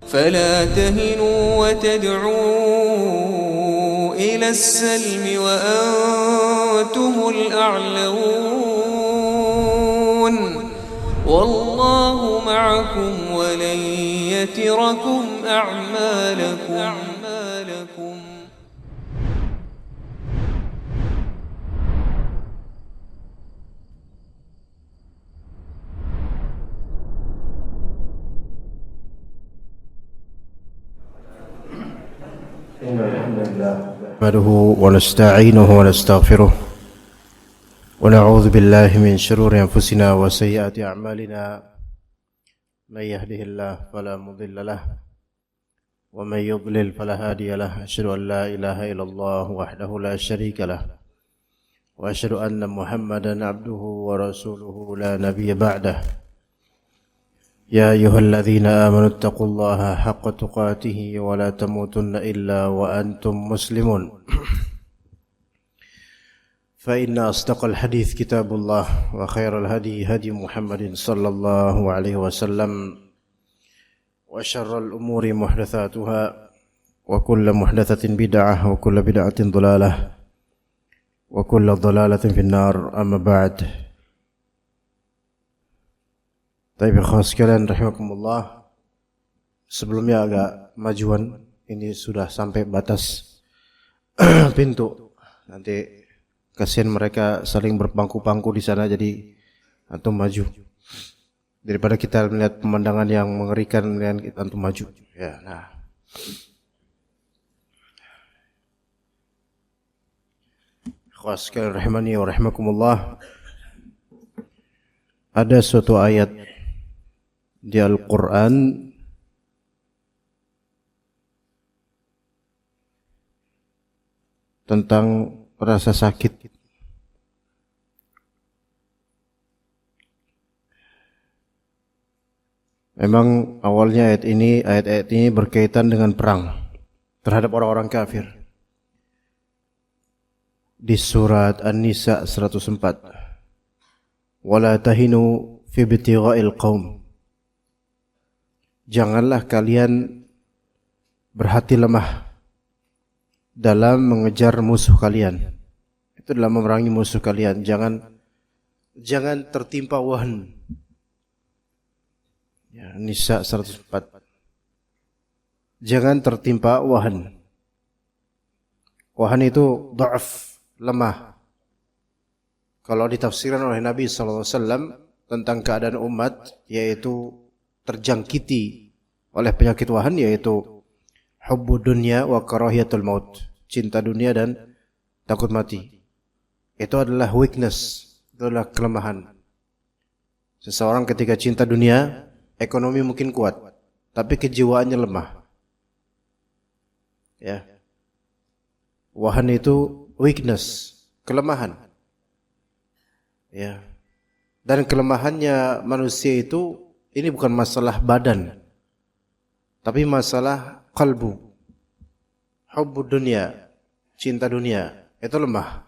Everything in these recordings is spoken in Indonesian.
فلا تهنوا وتدعوا إلى السلم وأنتم الأعلون والله معكم ولن يتركم أعمالكم. نحمده ونستعينه ونستغفره ونعوذ بالله من شرور أنفسنا وسيئات أعمالنا من يهده الله فلا مضل له ومن يضلل فلا هادي له أشهد أن لا إله إلا الله وحده لا شريك له وأشهد أن محمدا عبده ورسوله لا نبي بعده يا أيها الذين آمنوا اتقوا الله حق تقاته ولا تموتن إلا وأنتم مسلمون فإن أصدق الحديث كتاب الله وخير الهدي هدي محمد صلى الله عليه وسلم وشر الأمور محدثاتها وكل محدثة بدعة وكل بدعة ضلالة وكل ضلالة في النار أما بعد. Baik, ikhwas sekalian rahimakumullah. Sebelumnya agak majuan, ini sudah sampai batas pintu. Nanti kasihan mereka saling berpangku-pangku di sana, jadi antum maju. Daripada kita melihat pemandangan yang mengerikan, melihat antum maju. Ya, nah. Ikhwas sekalian rahimani wa rahimakumullah. Ada suatu ayat di Al-Quran tentang rasa sakit. Memang awalnya ayat-ayat ini berkaitan dengan perang terhadap orang-orang kafir. Di surat An-Nisa 104. Wala tahinu fi ibtigha'il qaum. Janganlah kalian berhati lemah dalam mengejar musuh kalian. Itu dalam memerangi musuh kalian. Jangan tertimpa wahan. Ya, Nisa 104. Jangan tertimpa wahan. Wahan itu dha'af, lemah. Kalau ditafsirkan oleh Nabi SAW tentang keadaan umat, yaitu terjangkiti oleh penyakit wahan, yaitu hubbud dunya wa karahiyatul maut, cinta dunia dan takut mati. Itu adalah weakness, itu adalah kelemahan. Seseorang ketika cinta dunia, ekonomi mungkin kuat, tapi kejiwaannya lemah. Ya. Wahan itu weakness, kelemahan. Ya. Dan kelemahannya manusia itu ini bukan masalah badan, tapi masalah qalbu. Hubbud dunya, cinta dunia, itu lemah.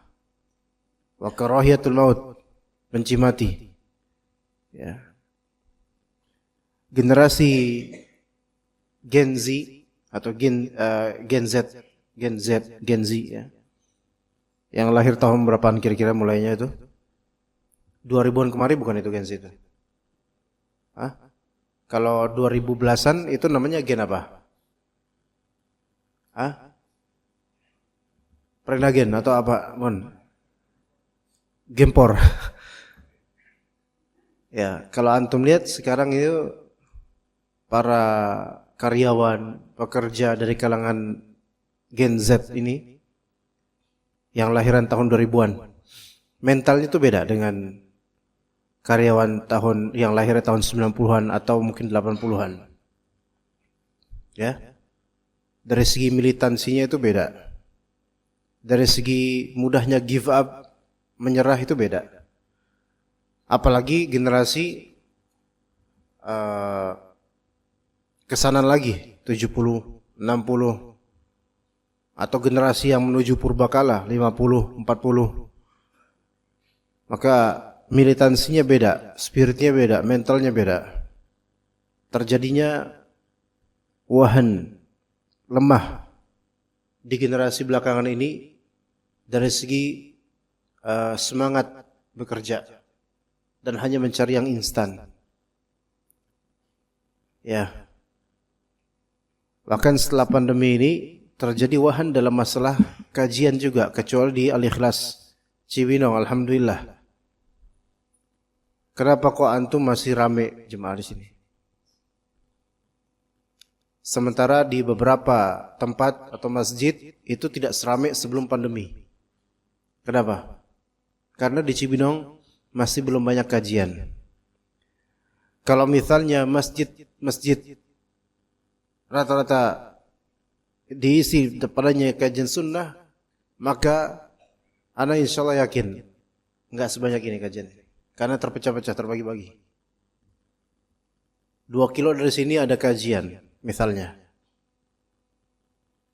Wa karahiyatul maut, benci mati. Ya. Generasi Gen Z atau Gen Z ya. Yang lahir tahun berapaan kira-kira mulainya itu? 2000-an kemarin bukan itu Gen Z itu? Hah? Kalau 2000 belasan itu namanya gen apa? Hah? Prenagen atau apa? Gempor. Ya, kalau antum lihat sekarang itu para karyawan, pekerja dari kalangan Gen Z ini yang lahiran tahun 2000-an, mentalnya itu beda dengan karyawan yang lahir tahun 90-an atau mungkin 80-an. Ya. Dari segi militansinya itu beda. Dari segi mudahnya give up, menyerah itu beda. Apalagi generasi kesanan lagi 70, 60 atau generasi yang menuju purbakala 50, 40. Maka militansinya beda, spiritnya beda, mentalnya beda. Terjadinya wahan, lemah di generasi belakangan ini dari segi semangat bekerja dan hanya mencari yang instan. Ya. Bahkan setelah pandemi ini terjadi wahan dalam masalah kajian juga, kecuali di Al-Ikhlas Cibinong, alhamdulillah. Kenapa kok antum masih rame jemaah di sini? Sementara di beberapa tempat atau masjid itu tidak seramai sebelum pandemi. Kenapa? Karena di Cibinong masih belum banyak kajian. Kalau misalnya masjid rata-rata diisi padanya kajian sunnah, maka ana insyaallah yakin enggak sebanyak ini kajian. Karena terpecah-pecah, terbagi-bagi. 2 kilo dari sini ada kajian, misalnya.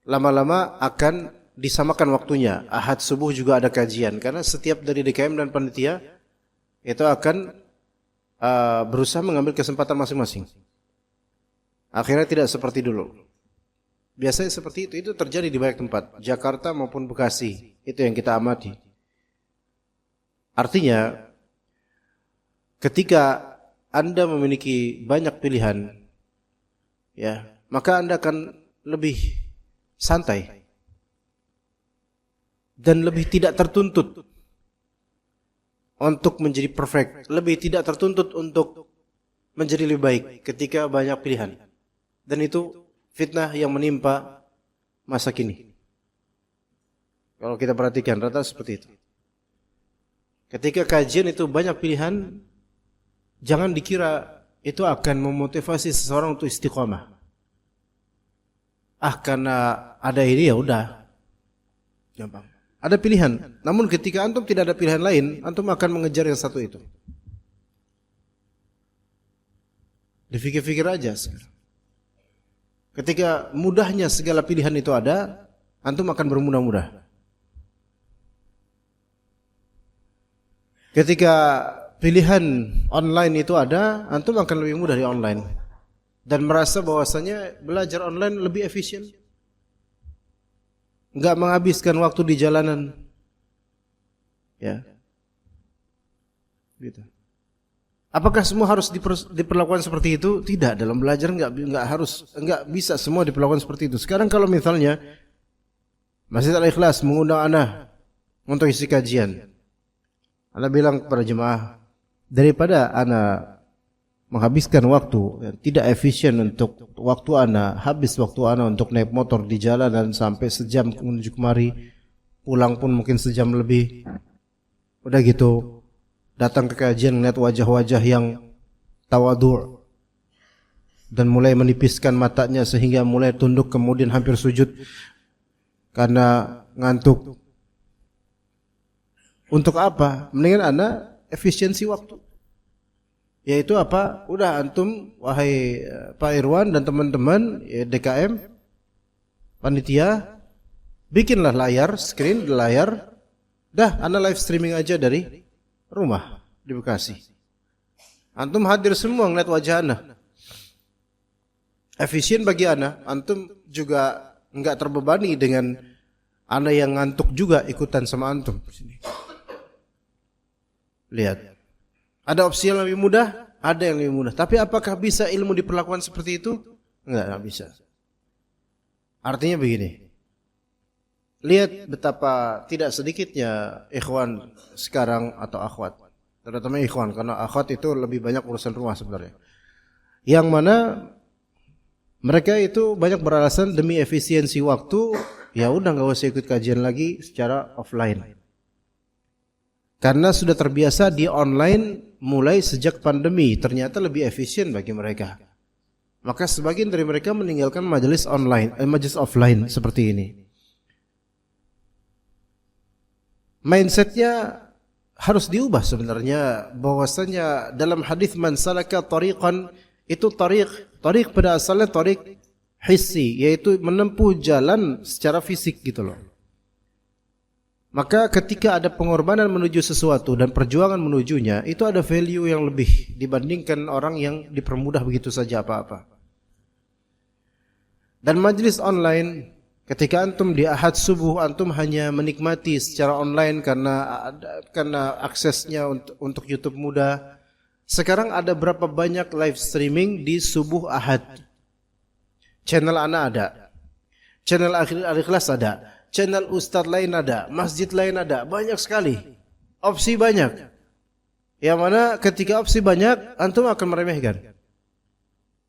Lama-lama akan disamakan waktunya. Ahad subuh juga ada kajian. Karena setiap dari DKM dan panitia itu akan berusaha mengambil kesempatan masing-masing. Akhirnya tidak seperti dulu. Biasanya seperti itu terjadi di banyak tempat, Jakarta maupun Bekasi. Itu yang kita amati. Artinya, ketika Anda memiliki banyak pilihan, ya, maka Anda akan lebih santai dan lebih tidak tertuntut untuk menjadi perfect, lebih tidak tertuntut untuk menjadi lebih baik ketika banyak pilihan. Dan itu fitnah yang menimpa masa kini. Kalau kita perhatikan rata seperti itu. Ketika kajian itu banyak pilihan, jangan dikira itu akan memotivasi seseorang untuk istiqomah. Karena ada ini ya udah. Gampang. Ada pilihan. Namun ketika antum tidak ada pilihan lain, antum akan mengejar yang satu itu. Difikir-fikir aja sekarang. Ketika mudahnya segala pilihan itu ada, antum akan bermudah-mudah. Ketika pilihan online itu ada, antum akan lebih mudah di online. Dan merasa bahwasanya belajar online lebih efisien. Enggak menghabiskan waktu di jalanan. Ya. Gitu. Apakah semua harus diperlakukan seperti itu? Tidak, dalam belajar enggak bisa semua diperlakukan seperti itu. Sekarang kalau misalnya Masjid Al-Ikhlas mengundang ana untuk isi kajian. Ana bilang kepada jemaah, daripada ana menghabiskan waktu tidak efisien untuk waktu ana, habis waktu ana untuk naik motor di jalan dan sampai sejam menuju kemari, pulang pun mungkin sejam lebih. Udah gitu datang ke kajian melihat wajah-wajah yang tawadhu' dan mulai menipiskan matanya sehingga mulai tunduk kemudian hampir sujud karena ngantuk. Untuk apa? Mendingan anda efisiensi waktu. Yaitu apa? Udah antum wahai Pak Irwan dan teman-teman DKM panitia bikinlah layar, screen layar. Dah anda live streaming aja dari rumah di Bekasi. Antum hadir semua ngeliat wajah anda. Efisien bagi anda. Antum juga enggak terbebani dengan anda yang ngantuk juga ikutan sama antum. Lihat. Ada opsi yang lebih mudah, ada yang lebih mudah. Tapi apakah bisa ilmu diperlakukan seperti itu? Enggak bisa. Artinya begini. Lihat betapa tidak sedikitnya ikhwan sekarang atau akhwat. Terutama ikhwan, karena akhwat itu lebih banyak urusan rumah sebenarnya. Yang mana mereka itu banyak beralasan demi efisiensi waktu, ya udah enggak usah ikut kajian lagi secara offline. Karena sudah terbiasa di online mulai sejak pandemi, ternyata lebih efisien bagi mereka. Maka sebagian dari mereka meninggalkan majelis online, majelis offline seperti ini. Mindsetnya harus diubah sebenarnya, bahwasanya dalam hadis man salaka tariqan, itu tariq pada asalnya tariq hissi, yaitu menempuh jalan secara fisik gitu loh. Maka ketika ada pengorbanan menuju sesuatu dan perjuangan menujunya, itu ada value yang lebih dibandingkan orang yang dipermudah begitu saja apa-apa. Dan majlis online, ketika antum di Ahad subuh antum hanya menikmati secara online karena aksesnya untuk YouTube mudah. Sekarang ada berapa banyak live streaming di subuh Ahad? Channel Ana ada, channel Al-Ikhlas ada, channel Ustadz lain ada, masjid lain ada, banyak sekali. Opsi banyak. Yang mana ketika opsi banyak, antum akan meremehkan.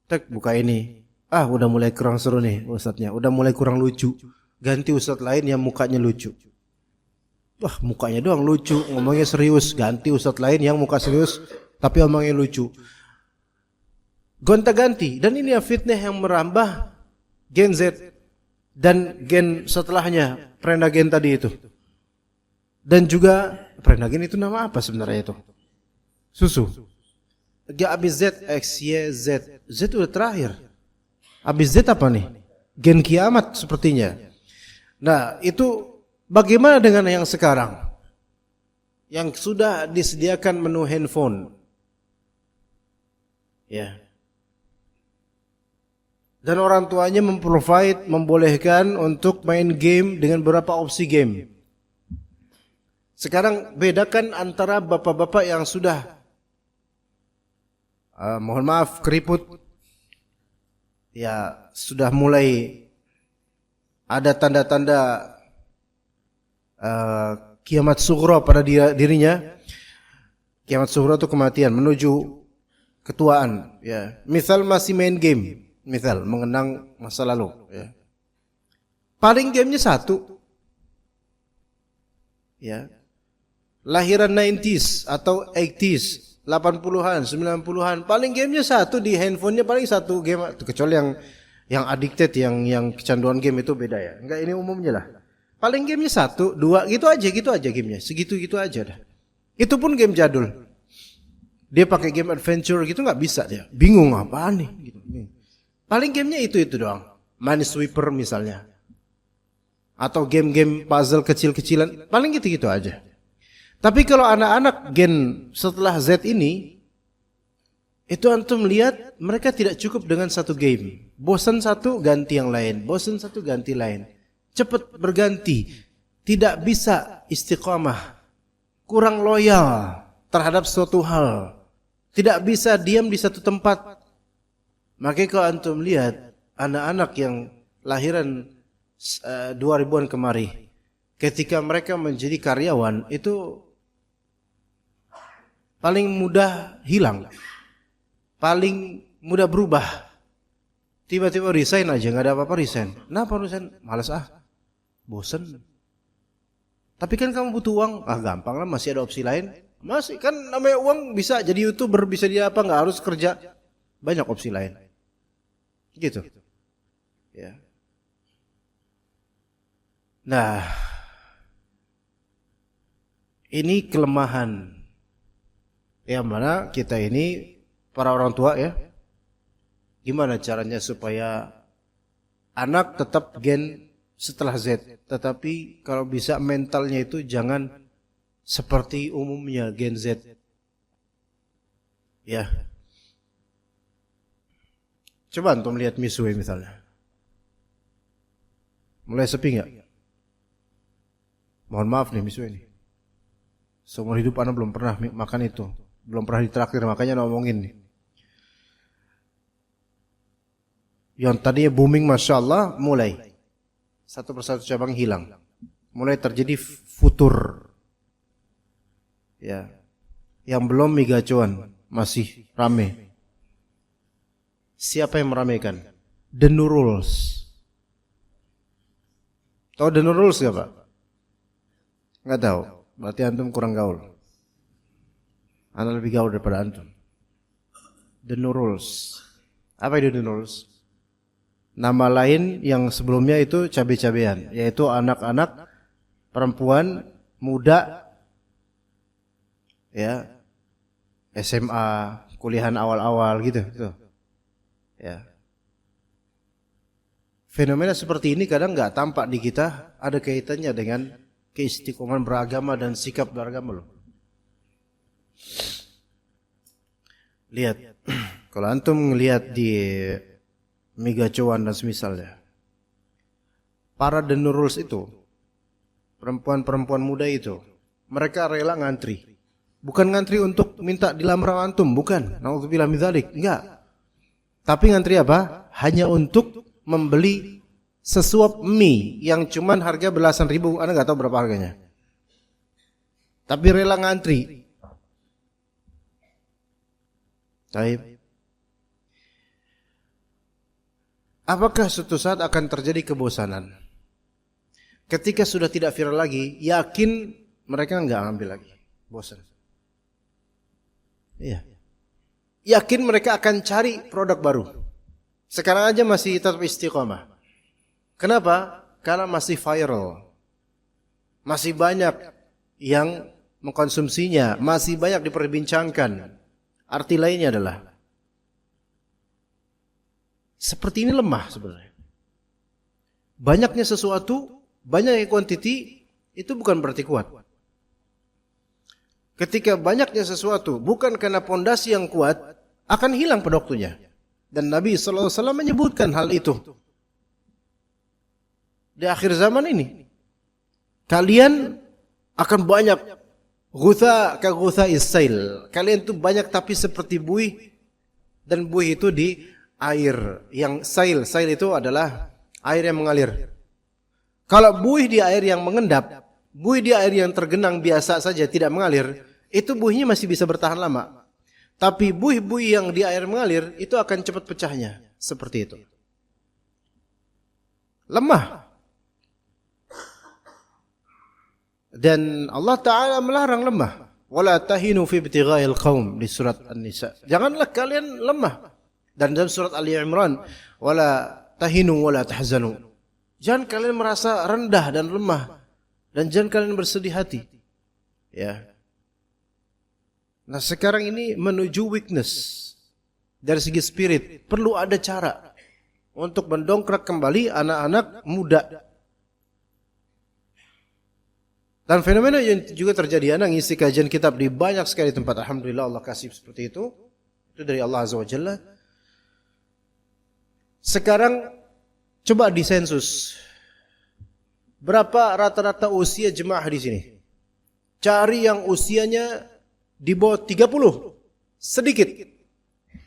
Tek, buka ini. Ah, udah mulai kurang seru nih ustadznya, udah mulai kurang lucu. Ganti ustadz lain yang mukanya lucu. Wah, mukanya doang lucu, ngomongnya serius. Ganti ustadz lain yang muka serius, tapi ngomongnya lucu. Gonta-ganti. Dan ini fitnah yang merambah Gen Z dan gen setelahnya, Prenagen tadi itu. Dan juga Prenagen itu nama apa sebenarnya itu? Susu. Gak abis Z, X, Y, Z. Z udah terakhir. Abis Z apa nih? Gen kiamat sepertinya. Nah, itu bagaimana dengan yang sekarang? Yang sudah disediakan menu handphone. Ya. Dan orang tuanya membolehkan untuk main game dengan beberapa opsi game. Sekarang bedakan antara bapak-bapak yang sudah mohon maaf keriput, ya sudah mulai ada tanda-tanda kiamat sughra pada dirinya. Kiamat sughra itu kematian menuju ketuaan. Ya, misal masih main game, misal mengenang masa lalu. Ya. Paling gamenya satu, ya, lahiran 90s atau 80s. 80-an, 90-an, paling gamenya satu di handphonenya, paling satu game, kecuali yang addicted, yang kecanduan game itu beda ya. Enggak, ini umumnya lah. Paling gamenya satu, dua, gitu aja gamenya, segitu aja dah. Itu pun game jadul. Dia pakai game adventure gitu nggak bisa dia, bingung apaan nih. Gitu. Paling gamenya itu doang, Minesweeper misalnya, atau game-game puzzle kecil-kecilan, paling gitu aja. Tapi kalau anak-anak gen setelah Z ini, itu antum lihat mereka tidak cukup dengan satu game. Bosan satu ganti yang lain, bosan satu ganti lain. Cepat berganti, tidak bisa istiqamah, kurang loyal terhadap suatu hal, tidak bisa diam di satu tempat. Makanya kalau antum lihat anak-anak yang lahiran 2000-an kemari, ketika mereka menjadi karyawan itu paling mudah hilang, paling mudah berubah. Tiba-tiba resign aja, nggak ada apa-apa resign. Kenapa resign? Malas bosen. Tapi kan kamu butuh uang, gampang lah, masih ada opsi lain. Masih kan namanya uang, bisa jadi YouTuber, bisa jadi apa, nggak harus kerja. Banyak opsi lain. Gitu. Ya. Nah, ini kelemahan. Yang mana kita ini para orang tua ya, gimana caranya supaya anak tetap gen setelah Z, tetapi kalau bisa mentalnya itu jangan seperti umumnya gen Z. Ya. Coba antum lihat Misue misalnya. Mulai sepi nggak? Mohon maaf nih Misue ini. Seumur hidup anak belum pernah makan itu. Belum pernah ditraktir, makanya ngomongin nih. Yang tadinya booming Masya Allah, mulai satu persatu cabang hilang. Mulai terjadi futur. Ya. Yang belum migacuan masih rame. Siapa yang meramaikan? The Nurul's. Tahu The Nurul's gak Pak? Nggak tahu. Berarti antum kurang gaul. Anda lebih gaul daripada antum. The Nurul's. Apa itu The Nurul's? Nama lain yang sebelumnya itu cabe-cabean, yaitu anak-anak perempuan muda, ya, SMA, kuliahan awal-awal gitu. Ya. Fenomena seperti ini kadang nggak tampak di kita, ada kaitannya dengan keistiqomahan beragama dan sikap beragama loh. Lihat, kalau antum ngelihat di Migacuan dan semisalnya, para denurus itu, perempuan-perempuan muda itu, mereka rela ngantri. Bukan ngantri untuk minta dilamar antum, bukan. Nauzubillah min dzalik, enggak. Tapi ngantri apa? Hanya untuk membeli sesuap mie yang cuman harga belasan ribu, Anda enggak tahu berapa harganya. Tapi rela ngantri. Baik. Apakah suatu saat akan terjadi kebosanan? Ketika sudah tidak viral lagi, yakin mereka enggak ambil lagi. Bosan. Iya. Yakin mereka akan cari produk baru. Sekarang aja masih tetap istiqomah. Kenapa? Karena masih viral. Masih banyak yang mengkonsumsinya, masih banyak diperbincangkan. Arti lainnya adalah seperti ini lemah sebenarnya. Banyaknya sesuatu, banyaknya kuantiti, itu bukan berarti kuat. Ketika banyaknya sesuatu bukan karena pondasi yang kuat, akan hilang pada waktunya. Dan Nabi SAW menyebutkan hal itu. Di akhir zaman ini, kalian akan banyak gutha ka gutha isail. Kalian itu banyak tapi seperti buih, dan buih itu di air yang sail. Sail itu adalah air yang mengalir. Kalau buih di air yang mengendap, buih di air yang tergenang biasa saja tidak mengalir, itu buihnya masih bisa bertahan lama. Tapi buih-buih yang di air mengalir itu akan cepat pecahnya. Seperti itu. Lemah. Dan Allah Ta'ala melarang lemah. Wala tahinu fi ibtighail qaum di surat An-Nisa. Janganlah kalian lemah. Dan dalam surat Ali Imran, wala tahinu wala tahzanu. Jangan kalian merasa rendah dan lemah, dan jangan kalian bersedih hati. Ya. Nah, sekarang ini menuju weakness dari segi spirit, perlu ada cara untuk mendongkrak kembali anak-anak muda. Dan fenomena yang juga terjadi, anak ngisi kajian kitab di banyak sekali tempat. Alhamdulillah Allah kasih seperti itu. Itu dari Allah Azza wa Jalla. Sekarang coba disensus. Berapa rata-rata usia jemaah di sini? Cari yang usianya di bawah 30. Sedikit.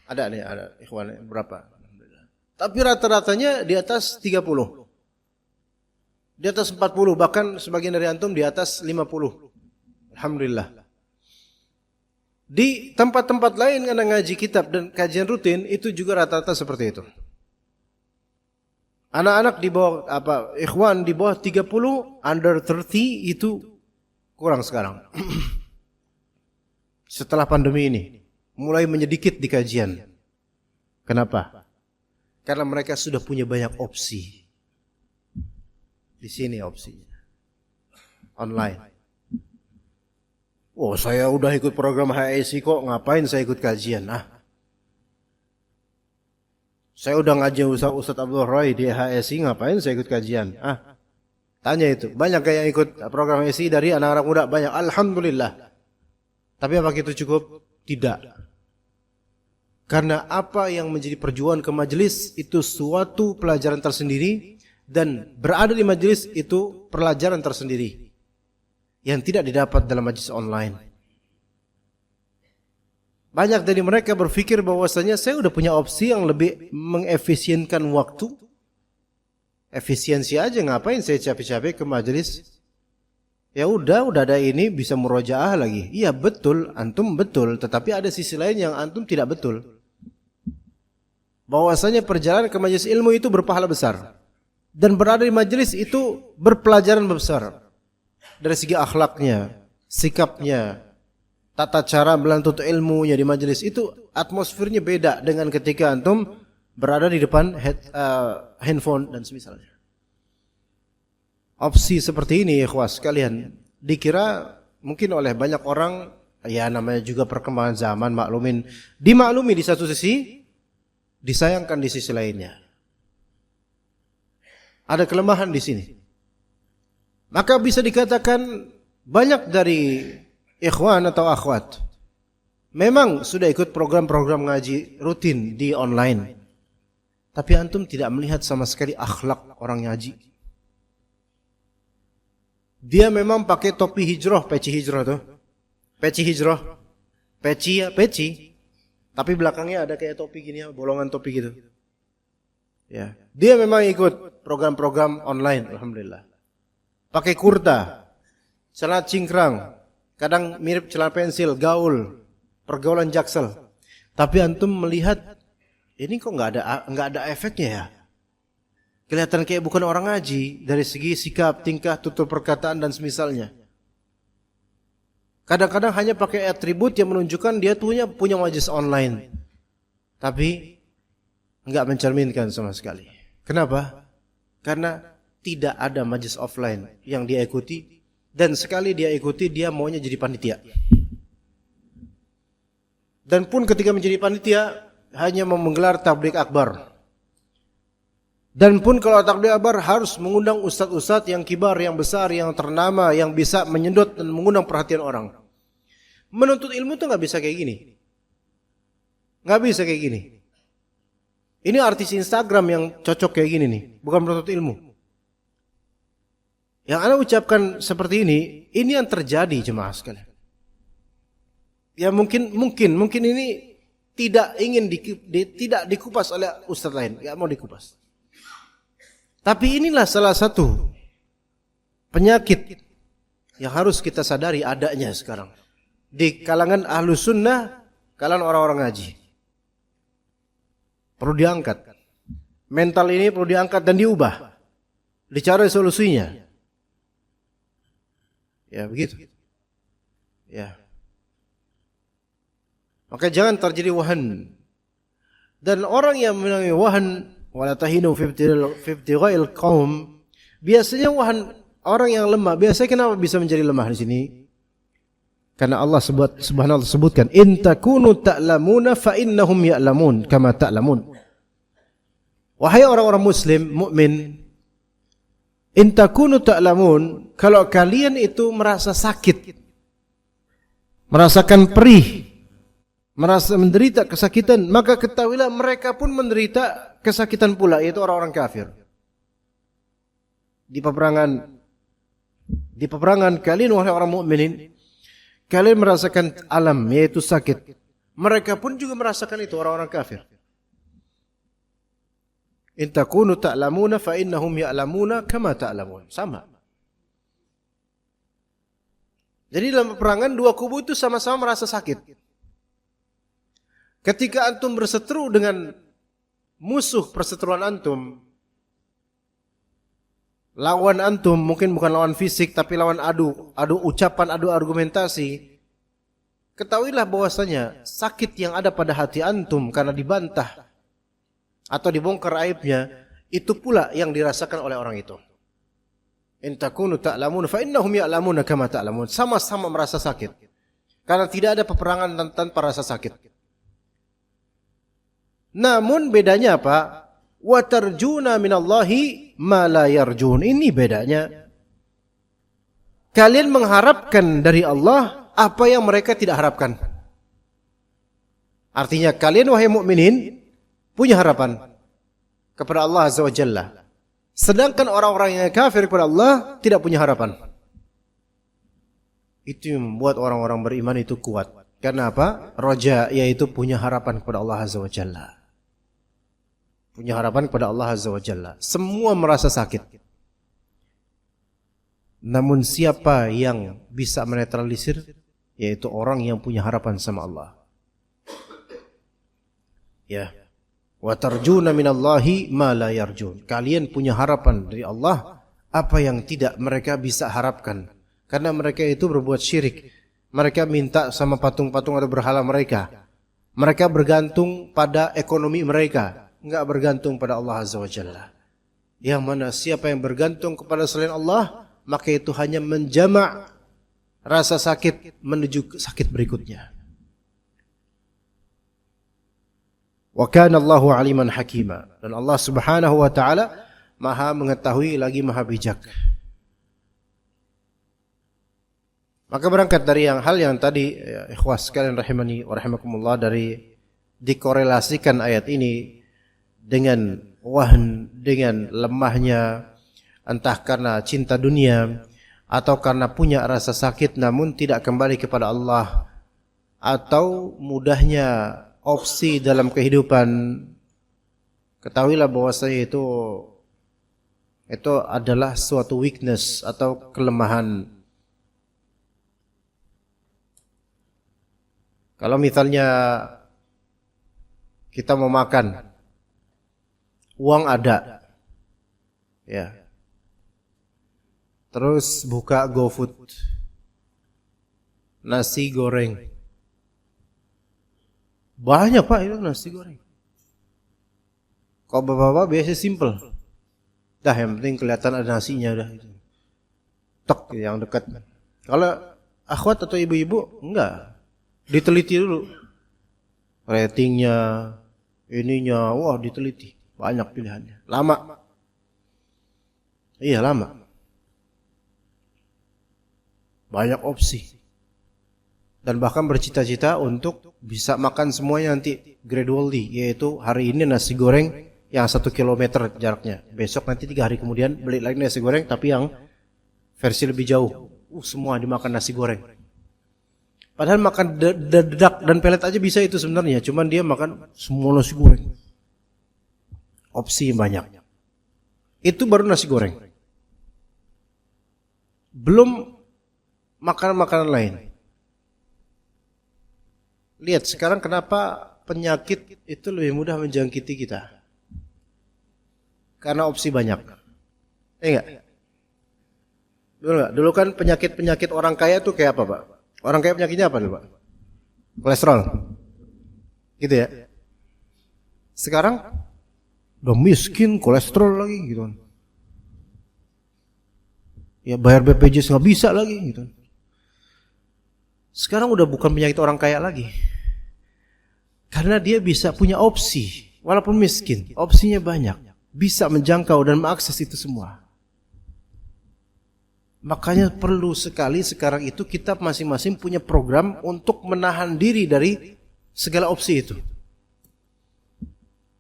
Ada nih, ada ikhwan, berapa? Tapi rata-ratanya di atas 30. Di atas 40, bahkan sebagian dari antum di atas 50. Alhamdulillah. Di tempat-tempat lain yang ngaji kitab dan kajian rutin itu juga rata-rata seperti itu. Anak-anak di bawah ikhwan di bawah 30, under 30 itu kurang sekarang. Setelah pandemi ini mulai menyedikit di kajian. Kenapa? Karena mereka sudah punya banyak opsi. Di sini opsinya. Online. Oh, saya udah ikut program HSI kok, ngapain saya ikut kajian? Saya udah ngaji Ustaz Abdul Roy di HSI, ngapain saya ikut kajian? Tanya itu. Banyak yang ikut program HSI dari anak-anak muda, banyak. Alhamdulillah. Tapi apakah itu cukup? Tidak. Karena apa yang menjadi perjuangan ke majelis itu suatu pelajaran tersendiri, dan berada di majelis itu pelajaran tersendiri yang tidak didapat dalam majelis online. Banyak dari mereka berpikir bahwasanya saya udah punya opsi yang lebih mengefisienkan waktu. Efisiensi aja, ngapain saya capek-capek ke majelis? Ya udah ada ini, bisa murojaah lagi. Iya betul, antum betul, tetapi ada sisi lain yang antum tidak betul. Bahwasanya perjalanan ke majelis ilmu itu berpahala besar. Dan berada di majelis itu berpelajaran besar. Dari segi akhlaknya, sikapnya, tata cara menuntut ilmunya di majelis itu atmosfernya beda dengan ketika antum berada di depan handphone dan semisalnya. Opsi seperti ini ikhwas sekalian dikira mungkin oleh banyak orang, ya namanya juga perkembangan zaman, dimaklumi di satu sisi, disayangkan di sisi lainnya. Ada kelemahan di sini. Maka bisa dikatakan banyak dari ikhwan atau akhwat memang sudah ikut program-program ngaji rutin di online. Tapi antum tidak melihat sama sekali akhlak orang ngaji. Dia memang pakai topi hijrah, peci hijrah tuh. Peci hijrah. Peci ya, peci. Tapi belakangnya ada kayak topi gini ya, bolongan topi gitu. Ya, dia memang ikut program-program online, alhamdulillah. Pakai kurta, celana cingkrang, kadang mirip celana pensil, gaul, pergaulan Jaksel. Tapi antum melihat ini kok nggak ada efeknya ya. Kelihatan kayak bukan orang ngaji dari segi sikap, tingkah, tutur perkataan dan semisalnya. Kadang-kadang hanya pakai atribut yang menunjukkan dia punya majelis online. Tapi enggak mencerminkan sama sekali. Kenapa? Karena tidak ada majelis offline yang dia ikuti, dan sekali dia ikuti dia maunya jadi panitia. Dan pun ketika menjadi panitia hanya menggelar tabligh akbar. Dan pun kalau tabligh akbar harus mengundang ustadz-ustadz yang kibar, yang besar, yang ternama, yang bisa menyedot dan mengundang perhatian orang. Menuntut ilmu tuh nggak bisa kayak gini. Nggak bisa kayak gini. Ini artis Instagram yang cocok kayak gini nih, bukan menuntut ilmu. Yang Anda ucapkan seperti ini yang terjadi jemaah sekalian. Ya mungkin ini tidak ingin tidak dikupas oleh ustadz lain, nggak mau dikupas. Tapi inilah salah satu penyakit yang harus kita sadari adanya sekarang di kalangan ahlus sunnah, kalangan orang-orang ngaji. Perlu diangkat. Mental ini perlu diangkat dan diubah. Dicari solusinya. Ya begitu. Ya. Maka jangan terjadi wahan. Dan orang yang menangis wahan wala tahinu fi ibtigha'il qaum, biasanya wahan orang yang lemah. Biasanya kenapa bisa menjadi lemah di sini? Karena Allah subhanahu wa ta'ala sebutkan, in takunu ta'lamuna fa innahum ya'lamun kama ta'lamun. Wahai orang-orang muslim mukmin, in takunu ta'lamun, kalau kalian itu merasa sakit, merasakan perih, merasa menderita kesakitan, maka ketahuilah mereka pun menderita kesakitan pula, yaitu orang-orang kafir. Di peperangan kalian wahai orang mukminin, kalian merasakan alam, yaitu sakit. Mereka pun juga merasakan itu, orang-orang kafir. In takunu ta'lamuna fa innahum ya'lamuna kama ta'lamun. Sama. Jadi dalam peperangan dua kubu itu sama-sama merasa sakit. Ketika antum berseteru dengan musuh perseteruan antum, lawan antum mungkin bukan lawan fisik tapi lawan adu ucapan, adu argumentasi. Ketahuilah bahwasanya sakit yang ada pada hati antum karena dibantah atau dibongkar aibnya, itu pula yang dirasakan oleh orang itu. In takunu ta'lamun fa innahum ya'lamuna kama ta'lamun. Sama-sama merasa sakit. Karena tidak ada peperangan tanpa rasa sakit. Namun bedanya apa? Wa tarjuna minallahi ma la yarjun. Ini bedanya. Kalian mengharapkan dari Allah apa yang mereka tidak harapkan. Artinya kalian wahai mukminin punya harapan kepada Allah Azza wa Jalla. Sedangkan orang-orang yang kafir kepada Allah tidak punya harapan. Itu yang membuat orang-orang beriman itu kuat. Karena apa? Roja, yaitu punya harapan kepada Allah Azza wa Jalla. Punya harapan kepada Allah Azza wa Jalla. Semua merasa sakit. Namun siapa yang bisa menetralisir? Yaitu orang yang punya harapan sama Allah. Ya. Wa tarjuna minallahi ma la yarjun. Kalian punya harapan dari Allah apa yang tidak mereka bisa harapkan. Karena mereka itu berbuat syirik. Mereka minta sama patung-patung atau berhala mereka. Mereka bergantung pada ekonomi mereka, enggak bergantung pada Allah Azza wa Jalla. Yang mana siapa yang bergantung kepada selain Allah, maka itu hanya menjamak rasa sakit menuju sakit berikutnya. Wa kana Allahu aliman hakima. Dan Allah Subhanahu wa taala Maha mengetahui lagi Maha bijak. Maka berangkat dari hal yang tadi ya, ikhwas sekalian rahimani wa rahimakumullah, dari dikorelasikan ayat ini dengan wahn, dengan lemahnya entah karena cinta dunia atau karena punya rasa sakit namun tidak kembali kepada Allah, atau mudahnya opsi dalam kehidupan, ketahuilah bahwasanya itu adalah suatu weakness atau kelemahan. Kalau misalnya kita mau makan, uang ada, ya, terus buka GoFood, nasi goreng, banyak Pak itu nasi goreng. Kalau bapak-bapak biasa simple, dah yang penting kelihatan ada nasinya udah, tek yang dekat. Kalau akhwat atau ibu-ibu enggak, diteliti dulu ratingnya, ininya, wah diteliti, banyak pilihannya, lama, iya lama, banyak opsi, dan bahkan bercita-cita untuk bisa makan semuanya nanti gradually, yaitu hari ini nasi goreng yang 1 kilometer jaraknya, besok nanti 3 hari kemudian beli lagi nasi goreng tapi yang versi lebih jauh, semua dimakan nasi goreng. Padahal makan dedak dan pelet aja bisa itu sebenarnya, cuman dia makan semua nasi goreng. Opsi banyak. Itu baru nasi goreng. Belum makanan-makanan lain. Lihat sekarang kenapa penyakit itu lebih mudah menjangkiti kita. Karena opsi banyak. Enggak? Dulu kan penyakit-penyakit orang kaya tuh kayak apa, Pak? Orang kaya penyakitnya apa dulu, Pak? Kolesterol. Gitu ya. Sekarang udah miskin, kolesterol lagi gitu. Ya bayar BPJS nggak bisa lagi gitu. Sekarang udah bukan penyakit orang kaya lagi. Karena dia bisa punya opsi, walaupun miskin, opsinya banyak. Bisa menjangkau dan mengakses itu semua. Makanya perlu sekali sekarang itu kita masing-masing punya program untuk menahan diri dari segala opsi itu.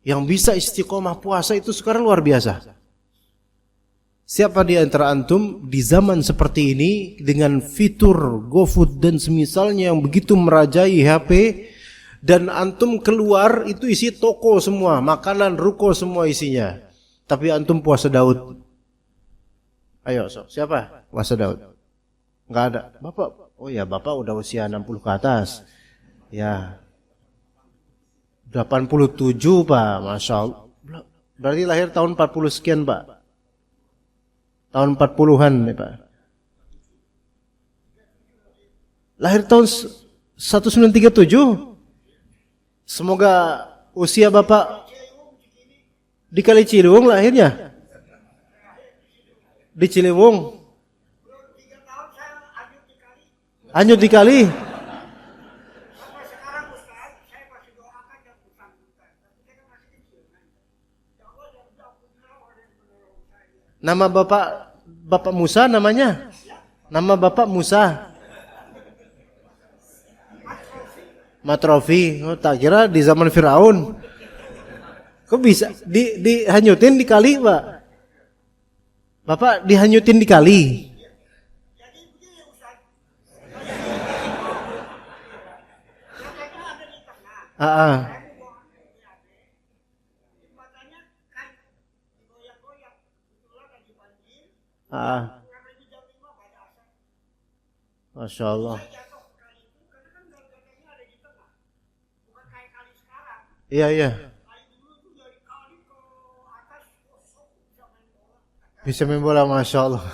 Yang bisa istiqomah puasa itu sekarang luar biasa. Siapa di antara antum di zaman seperti ini dengan fitur GoFood dan semisalnya yang begitu merajai HP, dan antum keluar itu isi toko semua, makanan, ruko semua isinya. Tapi antum puasa Daud. Ayo, siapa? Puasa Daud. Enggak ada. Bapak, oh ya Bapak udah usia 60 ke atas. Ya. 87 Pak, Masya Allah. Berarti lahir tahun 40 sekian Pak. Tahun 40-an nih Pak. Lahir tahun 1937. Semoga usia Bapak di Kali Ciliwung lahirnya. Di Ciliwung. Hanyut di kali. Nama Bapak Musa namanya? Nama Bapak Musa. Matrofi. Oh, tak kira di zaman Firaun. Kok bisa dihanyutin di kali, Pak? Bapak dihanyutin di kali. Masya Allah. Iya, iya. Bisa main bola, Masya Allah.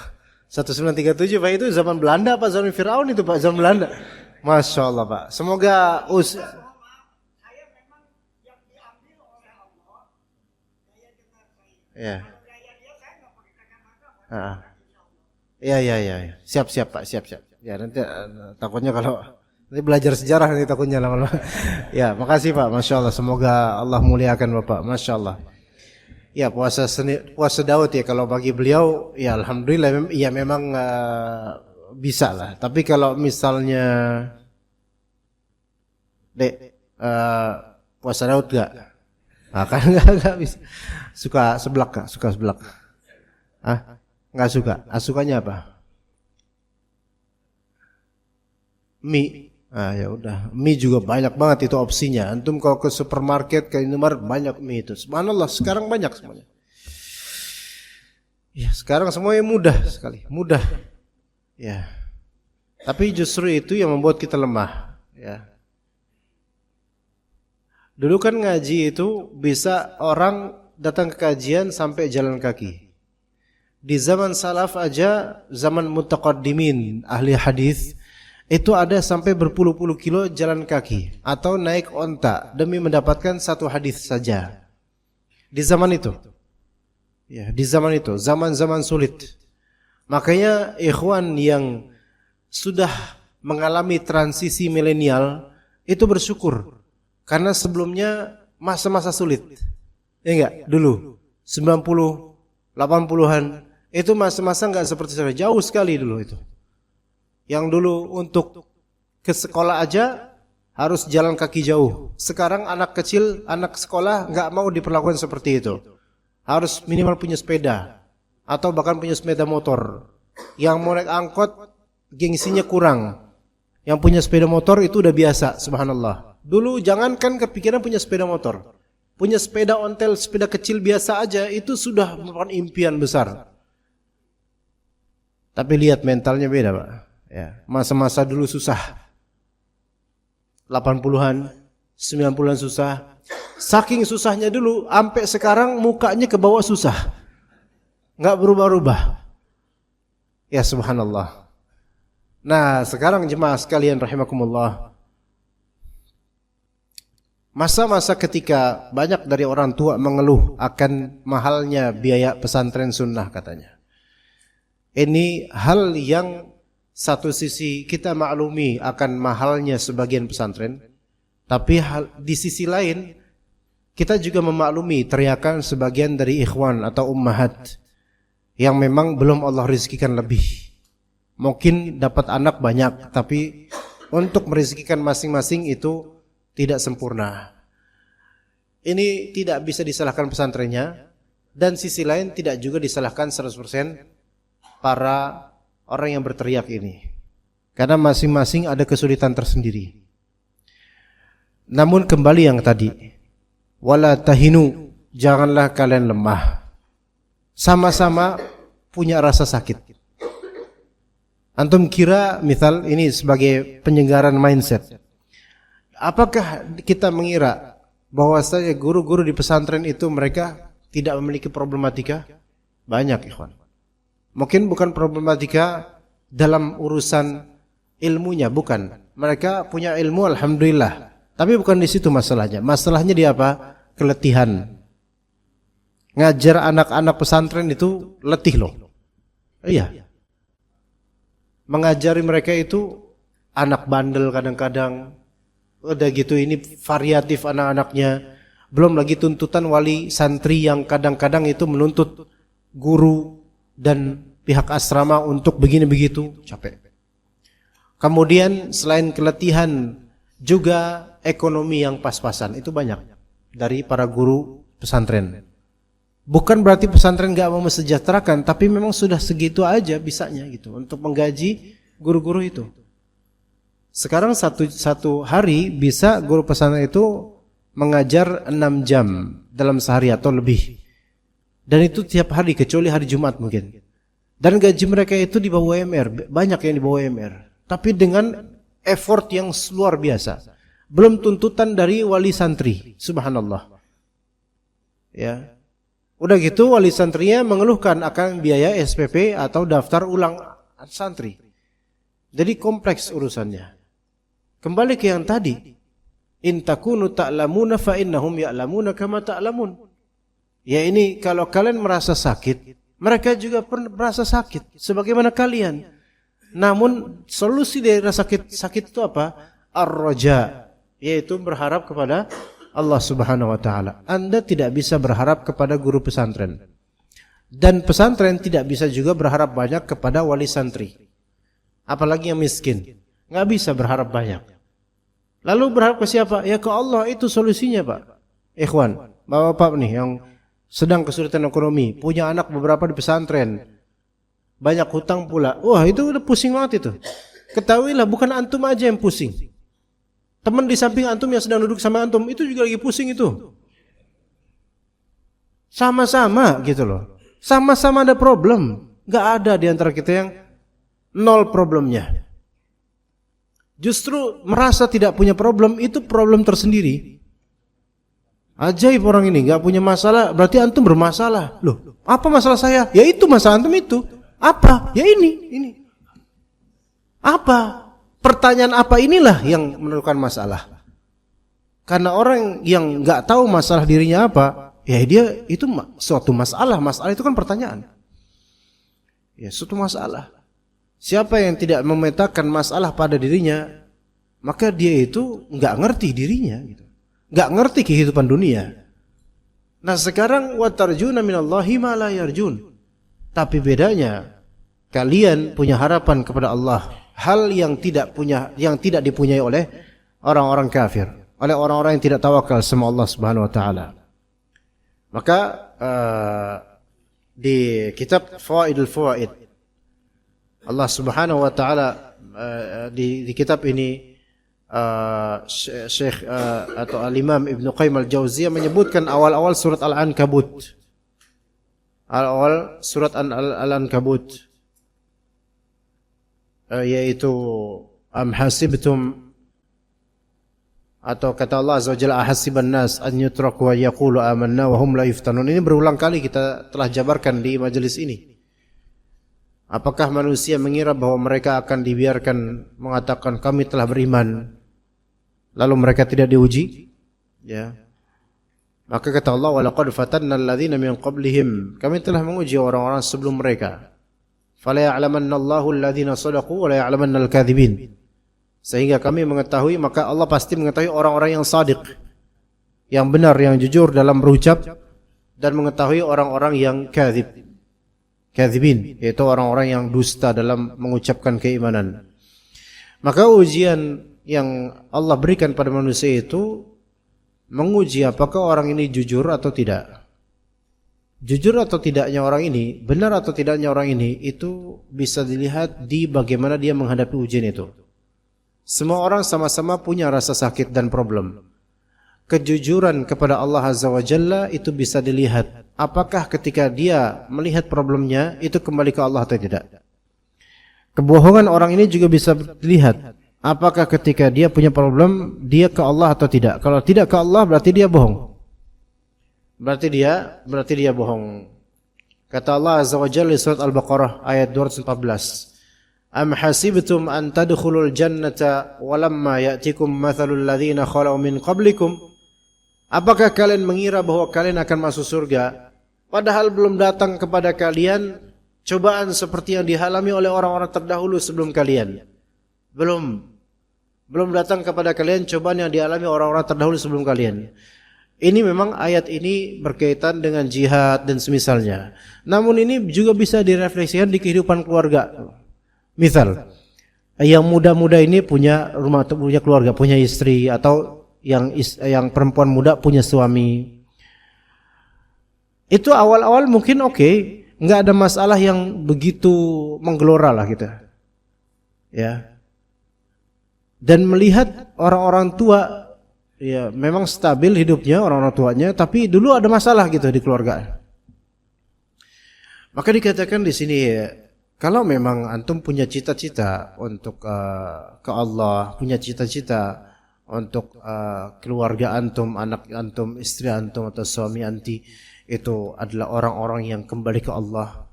1937 Pak, itu zaman Belanda Pak, zaman Firaun itu Pak, zaman Belanda. Masya Allah Pak. Semoga ya. Iya, iya, iya. Siap Pak, siap. Ya nanti takutnya kalau nanti belajar sejarah nanti takutnya lama-lama. Ya, makasih Pak, Masya Allah. Semoga Allah muliakan Bapak, Masya Allah. Ya, puasa Daud ya, kalau bagi beliau ya alhamdulillah ya memang bisa lah. Tapi kalau misalnya puasa Daud enggak? Nah, kan enggak bisa. Suka seblak. Enggak suka. Sukanya apa? mie. Ah ya udah, mie juga banyak banget itu opsinya. Antum kalau ke supermarket, ke Indomaret banyak mie itu. Subhanallah, sekarang banyak semuanya. Ya, sekarang semuanya mudah sekali, mudah. Ya. Tapi justru itu yang membuat kita lemah, ya. Dulu kan ngaji itu bisa orang datang ke kajian sampai jalan kaki. Di zaman salaf aja, zaman mutaqaddimin, ahli hadis, itu ada sampai berpuluh-puluh kilo jalan kaki atau naik onta demi mendapatkan satu hadis saja. Di zaman itu. Ya, di zaman itu, zaman-zaman sulit. Makanya ikhwan yang sudah mengalami transisi milenial itu bersyukur karena sebelumnya masa-masa sulit. Ya enggak? Dulu 90, 80-an itu masa-masa enggak seperti sekarang, jauh sekali dulu itu. Yang dulu untuk ke sekolah aja harus jalan kaki jauh. Sekarang anak kecil, anak sekolah enggak mau diperlakukan seperti itu. Harus minimal punya sepeda atau bahkan punya sepeda motor. Yang mau naik angkot gengsinya kurang. Yang punya sepeda motor itu udah biasa, subhanallah. Dulu jangankan kepikiran punya sepeda motor. Punya sepeda ontel, sepeda kecil biasa aja itu sudah merupakan impian besar. Tapi lihat mentalnya beda, Pak. Ya, masa-masa dulu susah. 80-an, 90-an susah. Saking susahnya dulu, sampai sekarang mukanya ke bawah susah. Enggak berubah-ubah. Ya subhanallah. Nah, sekarang jemaah sekalian rahimakumullah. Masa-masa ketika banyak dari orang tua mengeluh akan mahalnya biaya pesantren sunnah katanya. Ini hal yang satu sisi kita maklumi akan mahalnya sebagian pesantren. Tapi di sisi lain kita juga memaklumi teriakan sebagian dari ikhwan atau ummahat yang memang belum Allah rizkikan lebih. Mungkin dapat anak banyak, tapi untuk merizkikan masing-masing itu tidak sempurna. Ini tidak bisa disalahkan pesantrennya, dan sisi lain tidak juga disalahkan 100% para orang yang berteriak ini. Karena masing-masing ada kesulitan tersendiri. Namun kembali yang tadi, wala tahinu, janganlah kalian lemah. Sama-sama punya rasa sakit. Antum kira misal ini sebagai penyenggaran mindset. Apakah kita mengira bahwasanya guru-guru di pesantren itu mereka tidak memiliki problematika? Banyak, ikhwan. Mungkin bukan problematika dalam urusan ilmunya, bukan. Mereka punya ilmu alhamdulillah. Tapi bukan di situ masalahnya. Masalahnya di apa? Keletihan. Ngajar anak-anak pesantren itu letih loh. Iya. Mengajari mereka itu anak bandel kadang-kadang. Udah gitu ini variatif anak-anaknya. Belum lagi tuntutan wali santri yang kadang-kadang itu menuntut guru dan pihak asrama untuk begini begitu. Capek. Kemudian selain keletihan juga ekonomi yang pas-pasan itu banyak dari para guru pesantren. Bukan berarti pesantren gak mau mensejahterakan, tapi memang sudah segitu aja bisanya gitu untuk menggaji guru-guru itu. Sekarang satu hari bisa guru pesantren itu mengajar 6 jam dalam sehari atau lebih. Dan itu tiap hari kecuali hari Jumat mungkin. Dan gaji mereka itu di bawah UMR, banyak yang di bawah UMR. Tapi dengan effort yang luar biasa. Belum tuntutan dari wali santri, subhanallah. Ya. Udah gitu wali santrinya mengeluhkan akan biaya SPP atau daftar ulang santri. Jadi kompleks urusannya. Kembali ke yang tadi. In takunu ta'lamuna fa innahum ya'lamuna kama ta'lamun. Ya ini kalau kalian merasa sakit, mereka juga merasa sakit sebagaimana kalian. Namun solusi dari rasa sakit itu apa? Ar-raja, yaitu berharap kepada Allah Subhanahu wa taala. Anda tidak bisa berharap kepada guru pesantren. Dan pesantren tidak bisa juga berharap banyak kepada wali santri. Apalagi yang miskin. Enggak bisa berharap banyak. Lalu berharap ke siapa? Ya ke Allah, itu solusinya, Pak. Ikhwan, Bapak nih yang sedang kesulitan ekonomi, punya anak beberapa di pesantren. Banyak hutang pula. Wah, itu udah pusing banget itu. ketahuilah bukan antum aja yang pusing. Teman di samping antum yang sedang duduk sama antum itu juga lagi pusing itu. Sama-sama gitu loh. Sama-sama ada problem. Gak ada di antara kita yang nol problemnya. Justru merasa tidak punya problem itu problem tersendiri. Ajaib orang ini gak punya masalah, berarti antum bermasalah. Loh, apa masalah saya? Ya itu masalah antum itu. Apa? Ya ini. Apa? Pertanyaan apa inilah yang menentukan masalah. Karena orang yang nggak tahu masalah dirinya apa, ya dia itu suatu masalah. Masalah itu kan pertanyaan. Ya, suatu masalah. Siapa yang tidak memetakan masalah pada dirinya, maka dia itu nggak ngerti dirinya, gitu. Nggak ngerti kehidupan dunia. Nah sekarang watarjuna minallahi ma la yarjun. Tapi bedanya kalian punya harapan kepada Allah. Hal yang tidak dipunyai oleh orang-orang kafir, oleh orang-orang yang tidak tawakal sama Allah Subhanahu wa taala. Maka di kitab Fawaidul Fawaid Allah Subhanahu wa taala di kitab ini Syekh atau Al-Imam Ibnu Qayyim Al-Jauziyah menyebutkan awal-awal surat Al-Ankabut. Awal surat Al-Ankabut yaitu am hasibtum, atau kata Allah Azza wa Jalla ahasiban nas an yutraku wa yaqulu amanna wa hum la yuftanun. Ini berulang kali kita telah jabarkan di majelis ini. Apakah manusia mengira bahwa mereka akan dibiarkan mengatakan kami telah beriman lalu mereka tidak diuji? Ya. Maka kata Allah wa laqad fatanna alladhina min qablihim, kami telah menguji orang-orang sebelum mereka. Fala ya'lamanna Allahu alladhina shadaqu wa la ya'lamanna al-kadhibin. Sehingga kami mengetahui, maka Allah pasti mengetahui orang-orang yang shadiq, yang benar, yang jujur dalam berucap, dan mengetahui orang-orang yang kadhibin, yaitu orang-orang yang dusta dalam mengucapkan keimanan. Maka ujian yang Allah berikan pada manusia itu menguji apakah orang ini jujur atau tidak. Jujur atau tidaknya orang ini, benar atau tidaknya orang ini, itu bisa dilihat di bagaimana dia menghadapi ujian itu. Semua orang sama-sama punya rasa sakit dan problem. Kejujuran kepada Allah Azza wa Jalla itu bisa dilihat. Apakah ketika dia melihat problemnya, itu kembali ke Allah atau tidak. Kebohongan orang ini juga bisa dilihat. Apakah ketika dia punya problem, dia ke Allah atau tidak. Kalau tidak ke Allah, berarti dia bohong. Berarti dia bohong. Kata Allah Azza wa Jalla surat Al-Baqarah ayat 214. Am hasibtum an tadkhulul jannata walamma ya'tikum mathalul ladzina khalau min qablikum? Apakah kalian mengira bahwa kalian akan masuk surga padahal belum datang kepada kalian cobaan seperti yang dialami oleh orang-orang terdahulu sebelum kalian? Belum datang kepada kalian cobaan yang dialami orang-orang terdahulu sebelum kalian. Ini memang ayat ini berkaitan dengan jihad dan semisalnya. Namun ini juga bisa direfleksikan di kehidupan keluarga. Misal, yang muda-muda ini punya rumah, punya keluarga, punya istri, atau yang perempuan muda punya suami. Itu awal-awal mungkin oke, nggak ada masalah yang begitu menggelora lah kita. Ya. Dan melihat orang-orang tua, ya memang stabil hidupnya orang-orang tuanya, tapi dulu ada masalah gitu di keluarga. Maka dikatakan di sini, kalau memang antum punya cita-cita untuk ke Allah, punya cita-cita untuk keluarga antum, anak antum, istri antum atau suami anti itu adalah orang-orang yang kembali ke Allah,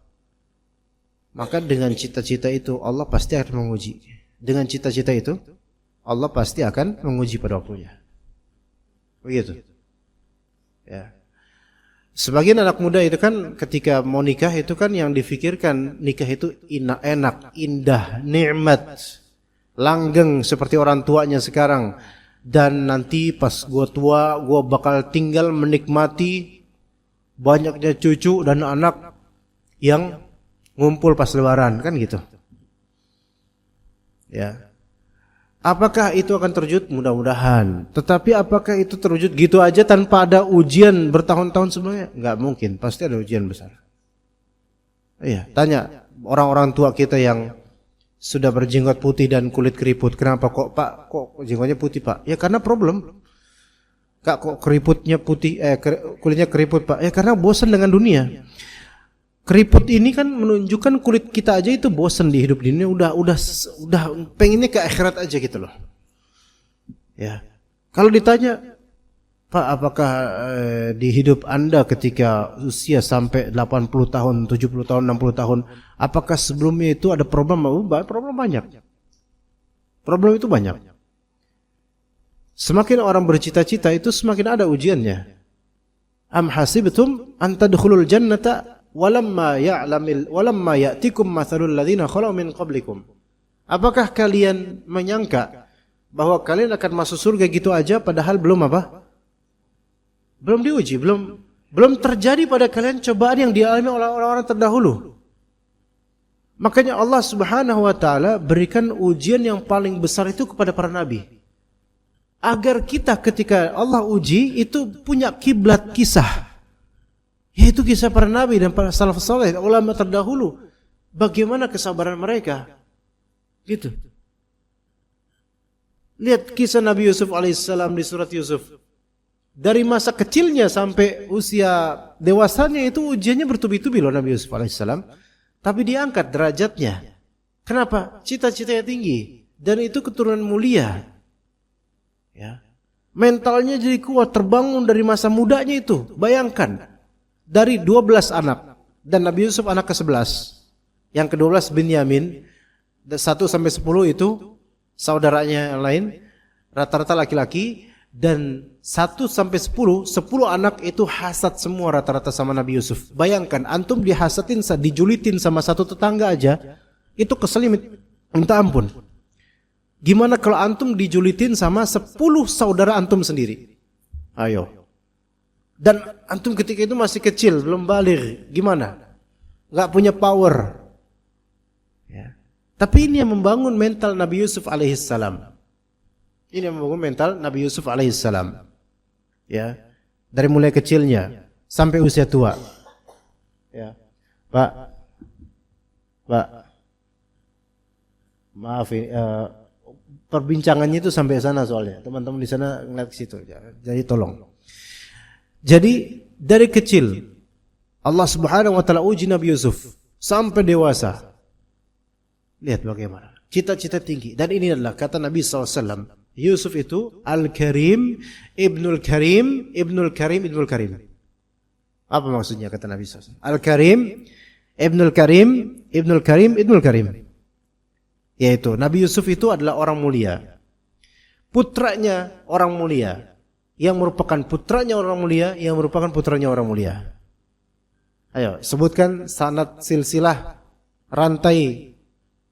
maka dengan cita-cita itu Allah pasti akan menguji. Dengan cita-cita itu Allah pasti akan menguji pada waktunya. Begitu. Ya. Sebagian anak muda itu kan ketika mau nikah itu kan yang difikirkan nikah itu enak, indah, nikmat, langgeng seperti orang tuanya sekarang. Dan nanti pas gua tua, gua bakal tinggal menikmati banyaknya cucu dan anak yang ngumpul pas lebaran, kan gitu. Ya. Apakah itu akan terwujud? Mudah-mudahan. Tetapi apakah itu terwujud gitu aja tanpa ada ujian bertahun-tahun sebelumnya? Enggak mungkin, pasti ada ujian besar. Iya, tanya orang-orang tua kita yang sudah berjenggot putih dan kulit keriput. Kenapa kok Pak? Kok jenggotnya putih Pak? Ya karena problem. Kak kok keriputnya putih, kulitnya keriput Pak? Ya karena bosan dengan dunia. Keriput ini kan menunjukkan kulit kita aja itu bosan di hidup dunia. Udah pengennya ke akhirat aja gitu loh. Ya. Kalau ditanya, Pak, apakah di hidup Anda ketika usia sampai 80 tahun, 70 tahun, 60 tahun, apakah sebelumnya itu ada problem? Problem banyak. Problem itu banyak. Semakin orang bercita-cita itu semakin ada ujiannya. Am hasibtum an tadkhulul jannata walamma ya'tikum mathalul ladzina khalu min qablikum. Apakah kalian menyangka bahwa kalian akan masuk surga gitu aja padahal belum apa? Belum diuji, belum terjadi pada kalian cobaan yang dialami oleh orang-orang terdahulu. Makanya Allah Subhanahu wa taala berikan ujian yang paling besar itu kepada para nabi. Agar kita ketika Allah uji itu punya kiblat kisah. Yaitu kisah para nabi dan para salafus saleh, ulama terdahulu. Bagaimana kesabaran mereka? Gitu. Lihat kisah Nabi Yusuf alaihissalam di surat Yusuf. Dari masa kecilnya sampai usia dewasanya itu ujiannya bertubi-tubi loh Nabi Yusuf alaihissalam. Tapi diangkat derajatnya. Kenapa? Cita-citanya tinggi. Dan itu keturunan mulia. Ya. Mentalnya jadi kuat, terbangun dari masa mudanya itu. Bayangkan. Dari 12 anak. Dan Nabi Yusuf anak ke-11. Yang ke-12 Binyamin. 1 sampai 10 itu saudaranya yang lain. Rata-rata laki-laki. Dan 1 sampai 10 anak itu hasad semua rata-rata sama Nabi Yusuf. Bayangkan antum dihasadin, dijulitin sama satu tetangga aja, itu keselimit minta ampun. Gimana kalau antum dijulitin sama 10 saudara antum sendiri? Ayo. Dan antum ketika itu masih kecil, belum baligh, gimana? Gak punya power. Ya. Tapi ini yang membangun mental Nabi Yusuf alaihissalam. Ini yang membangun mental Nabi Yusuf alaihissalam. Ya, dari mulai kecilnya sampai usia tua. Ya, Pak, maaf ini perbincangannya itu sampai sana soalnya. Teman-teman di sana ngeliat ke situ. Jadi tolong. Jadi dari kecil Allah Subhanahu wa taala uji Nabi Yusuf sampai dewasa. Lihat bagaimana cita-cita tinggi. Dan ini adalah kata Nabi SAW. Yusuf itu Al-Karim, Ibnul Karim, Ibnul Karim, Ibnul Karim. Apa maksudnya kata Nabi SAW? Al-Karim, Ibnul Karim, Ibnul Karim, Ibnul Karim. Yaitu Nabi Yusuf itu adalah orang mulia. Putranya orang mulia. Yang merupakan putranya orang mulia, yang merupakan putranya orang mulia. Ayo, sebutkan sanad silsilah rantai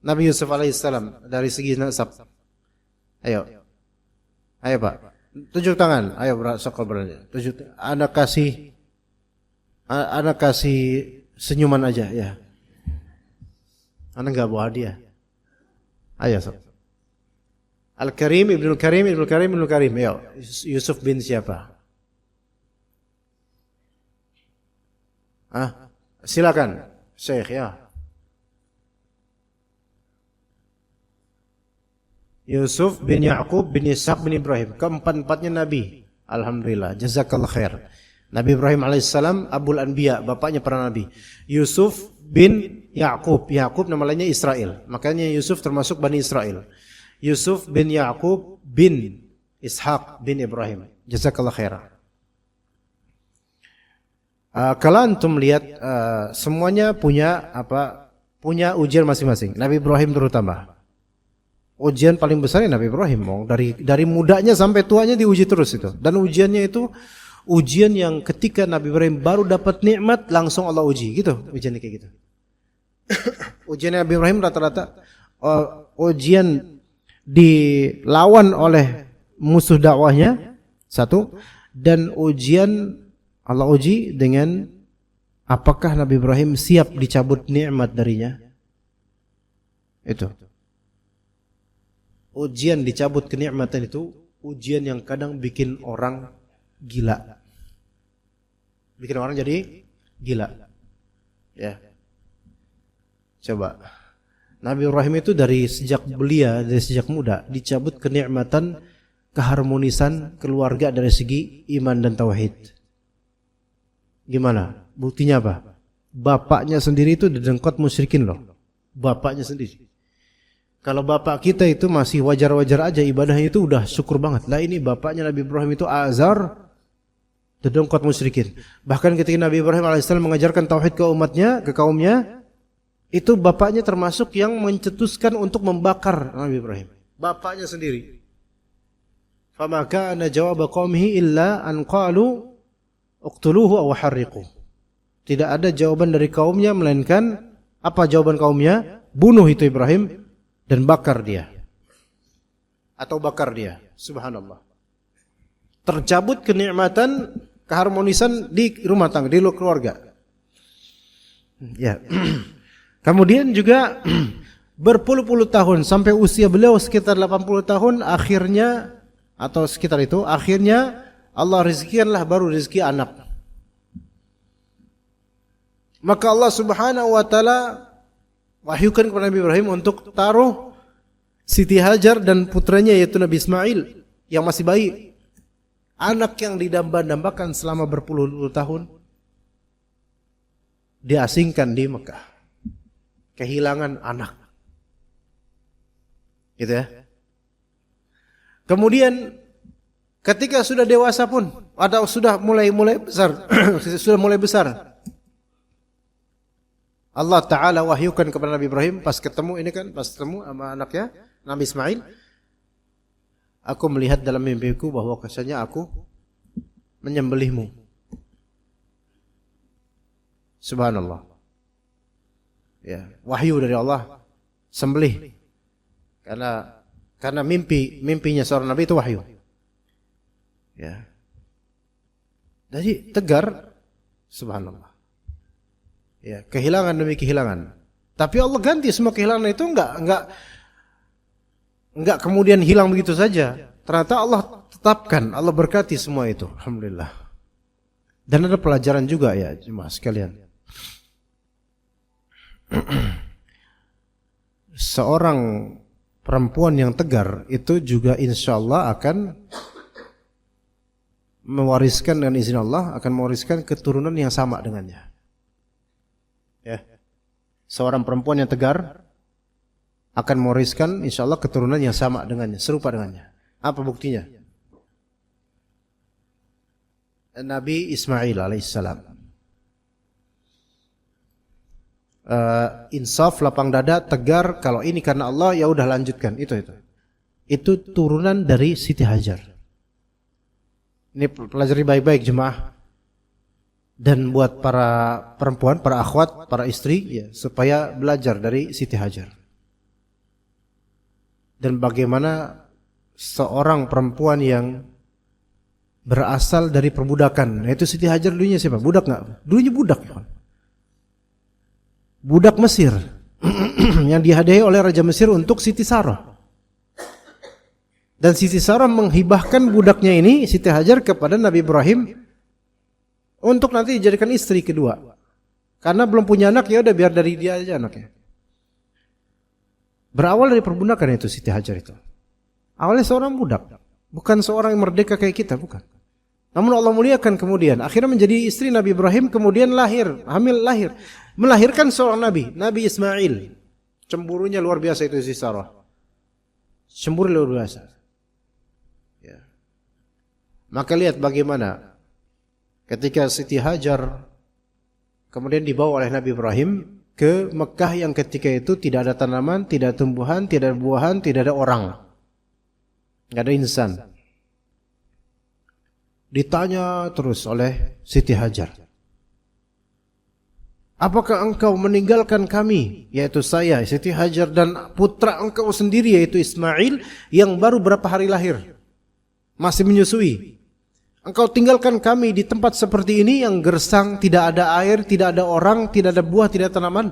Nabi Yusuf alaihissalam dari segi nasab. Ayo. Ayo Pak, tunjuk tangan. Ayo sokol berani. Tunjuk. Anak kasih senyuman aja ya. Anak nggak bawa hadiah. Ayo sok. Al-Karim, Ibnul Karim, Ibnul Karim, Ibnul Karim. Ayo, Yusuf bin siapa? Silakan, Syekh ya. Yusuf bin Ya'qub bin Ishaq bin Ibrahim. Keempat-empatnya Nabi. Alhamdulillah. Jazakallah khair. Nabi Ibrahim alaihissalam Abul Anbiya. Bapaknya para Nabi. Yusuf bin Ya'qub. Ya'qub nama lainnya Israel. Makanya Yusuf termasuk Bani Israel. Yusuf bin Ya'qub bin Ishaq bin Ibrahim. Jazakallah khair. Kalau antum lihat semuanya punya ujian masing-masing. Nabi Ibrahim terutama. Ujian paling besar Nabi Ibrahim, dari mudanya sampai tuanya diuji terus itu. Dan ujiannya itu ujian yang ketika Nabi Ibrahim baru dapat nikmat langsung Allah uji, gitu. Ujiannya kayak gitu. Ujian Nabi Ibrahim rata-rata ujian dilawan oleh musuh dakwahnya satu, dan ujian Allah uji dengan apakah Nabi Ibrahim siap dicabut nikmat darinya. Itu. Ujian dicabut kenikmatan itu ujian yang kadang bikin orang gila. Bikin orang jadi gila. Ya. Coba Nabi Ibrahim itu dari sejak belia, dari sejak muda dicabut kenikmatan, keharmonisan keluarga dari segi iman dan tauhid. Gimana? Buktinya apa? Bapaknya sendiri itu didengkot musyrikin loh. Bapaknya sendiri. Kalau bapak kita itu masih wajar-wajar aja ibadahnya itu udah syukur banget. Lah ini bapaknya Nabi Ibrahim itu Azar, didengkot musyrikin. Bahkan ketika Nabi Ibrahim alaihissalam mengajarkan tauhid ke umatnya, ke kaumnya, itu bapaknya termasuk yang mencetuskan untuk membakar Nabi Ibrahim. Bapaknya sendiri. Fama kana jawab qaumihi illa an qalu uqtuluhu aw harriquh. Tidak ada jawaban dari kaumnya melainkan apa jawaban kaumnya? Bunuh itu Ibrahim dan bakar dia. Atau bakar dia. Subhanallah. Tercabut kenikmatan, keharmonisan di rumah tangga, di keluarga. Ya. Kemudian juga berpuluh-puluh tahun sampai usia beliau sekitar 80 tahun akhirnya atau sekitar itu akhirnya Allah rezekikanlah baru rezeki anak. Maka Allah Subhanahu wa taala wahyukan kepada Nabi Ibrahim untuk taruh Siti Hajar dan putranya yaitu Nabi Ismail yang masih bayi. Anak yang didamba-dambakan selama berpuluh-puluh tahun diasingkan di Mekah. Kehilangan anak. Gitu ya. Kemudian ketika sudah dewasa pun atau sudah mulai besar, sudah mulai besar. Allah Ta'ala wahyukan kepada Nabi Ibrahim pas ketemu sama anaknya Nabi Ismail. Aku melihat dalam mimpiku bahwa kesannya aku menyembelihmu. Subhanallah. Ya, wahyu dari Allah, sembelih. Karena mimpinya seorang nabi itu wahyu. Ya. Jadi tegar, subhanallah. Ya, kehilangan demi kehilangan. Tapi Allah ganti semua kehilangan itu enggak kemudian hilang begitu saja. Ternyata Allah tetapkan, Allah berkati semua itu. Alhamdulillah. Dan ada pelajaran juga ya, jemaah sekalian. Seorang perempuan yang tegar itu juga insya Allah akan mewariskan dengan izin Allah, akan mewariskan keturunan yang sama dengannya. Ya. Seorang perempuan yang tegar akan mewariskan insya Allah keturunan yang sama dengannya, serupa dengannya. Apa buktinya? Nabi Ismail alaihissalam. Insaf, lapang dada, tegar. Kalau ini karena Allah, ya udah lanjutkan. Itu turunan dari Siti Hajar. Ini pelajari baik-baik jemaah. Dan buat para perempuan, para akhwat, para istri, ya, supaya belajar dari Siti Hajar. Dan bagaimana seorang perempuan yang berasal dari perbudakan. Nah, itu Siti Hajar dulunya siapa? Budak nggak? Dulunya budak. Budak Mesir yang dihadiahi oleh Raja Mesir untuk Siti Sarah. Dan Siti Sarah menghibahkan budaknya ini, Siti Hajar, kepada Nabi Ibrahim untuk nanti dijadikan istri kedua. Karena belum punya anak, ya udah biar dari dia aja anaknya. Berawal dari perbudakan itu Siti Hajar itu. Awalnya seorang budak, bukan seorang yang merdeka kayak kita, bukan. Namun Allah muliakan kemudian, akhirnya menjadi istri Nabi Ibrahim, kemudian lahir, melahirkan seorang nabi, Nabi Ismail. Cemburunya luar biasa itu si Sarah. Cemburu luar biasa. Ya. Maka lihat bagaimana ketika Siti Hajar kemudian dibawa oleh Nabi Ibrahim ke Mekah yang ketika itu tidak ada tanaman, tidak ada tumbuhan, tidak ada buahan, tidak ada orang. Tidak ada insan. Ditanya terus oleh Siti Hajar, apakah engkau meninggalkan kami, yaitu saya, Siti Hajar, dan putra engkau sendiri, yaitu Ismail, yang baru berapa hari lahir, masih menyusui. Engkau tinggalkan kami di tempat seperti ini yang gersang, tidak ada air, tidak ada orang, tidak ada buah, tidak ada tanaman.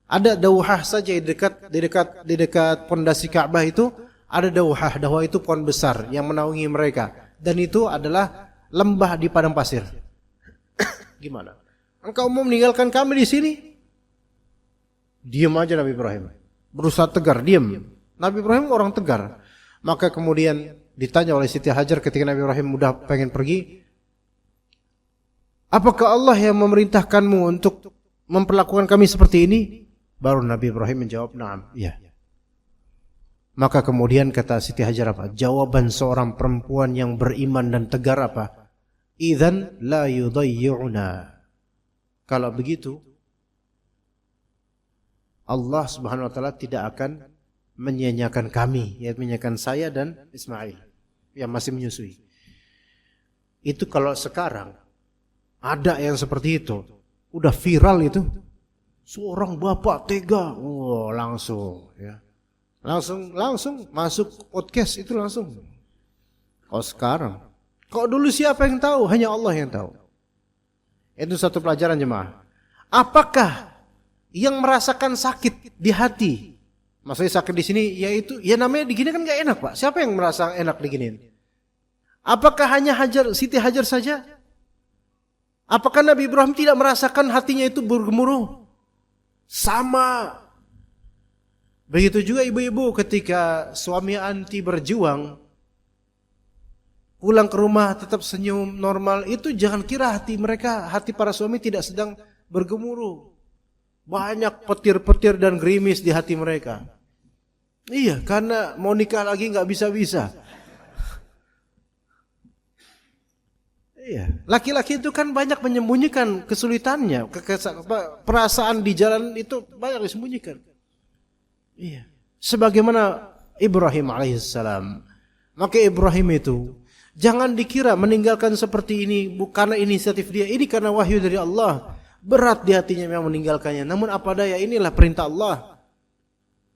Ada dauhah saja di dekat pondasi Ka'bah itu, ada dauhah itu pohon besar yang menaungi mereka. Dan itu adalah lembah di padang pasir. Gimana? Engkau mau meninggalkan kami di sini? Diam aja Nabi Ibrahim. berusaha tegar, diam. Nabi Ibrahim orang tegar. Maka kemudian ditanya oleh Siti Hajar ketika Nabi Ibrahim udah pengen pergi, apakah Allah yang memerintahkanmu untuk memperlakukan kami seperti ini? Baru Nabi Ibrahim menjawab, na'am, iya. Maka kemudian kata Siti Hajar apa? Jawaban seorang perempuan yang beriman dan tegar apa? Idzan la yudayyi'una. Kalau begitu, Allah Subhanahu wa taala tidak akan menyia-nyiakan kami, yaitu menyia-nyiakan saya dan Ismail yang masih menyusui. Itu kalau sekarang ada yang seperti itu, udah viral itu, seorang bapak tega, langsung ya. Langsung masuk podcast itu langsung. Kalau sekarang, kalau dulu siapa yang tahu? Hanya Allah yang tahu. Itu satu pelajaran jemaah. Apakah yang merasakan sakit di hati, maksudnya sakit di sini, yaitu ya namanya digini kan nggak enak pak. Siapa yang merasa enak diginiin? Apakah hanya Siti Hajar saja? Apakah Nabi Ibrahim tidak merasakan hatinya itu bergemuruh? Sama. Begitu juga ibu-ibu ketika suami anti berjuang, pulang ke rumah tetap senyum normal, itu jangan kira hati para suami tidak sedang bergemuruh. Banyak petir-petir dan gerimis di hati mereka. Iya, karena mau nikah lagi nggak bisa-bisa. Iya, laki-laki itu kan banyak menyembunyikan kesulitannya, perasaan di jalan itu banyak disembunyikan. Iya, sebagaimana Ibrahim alaihissalam. Maka Ibrahim itu jangan dikira meninggalkan seperti ini bukan inisiatif dia, ini karena wahyu dari Allah. Berat di hatinya memang meninggalkannya, namun apa daya, inilah perintah Allah.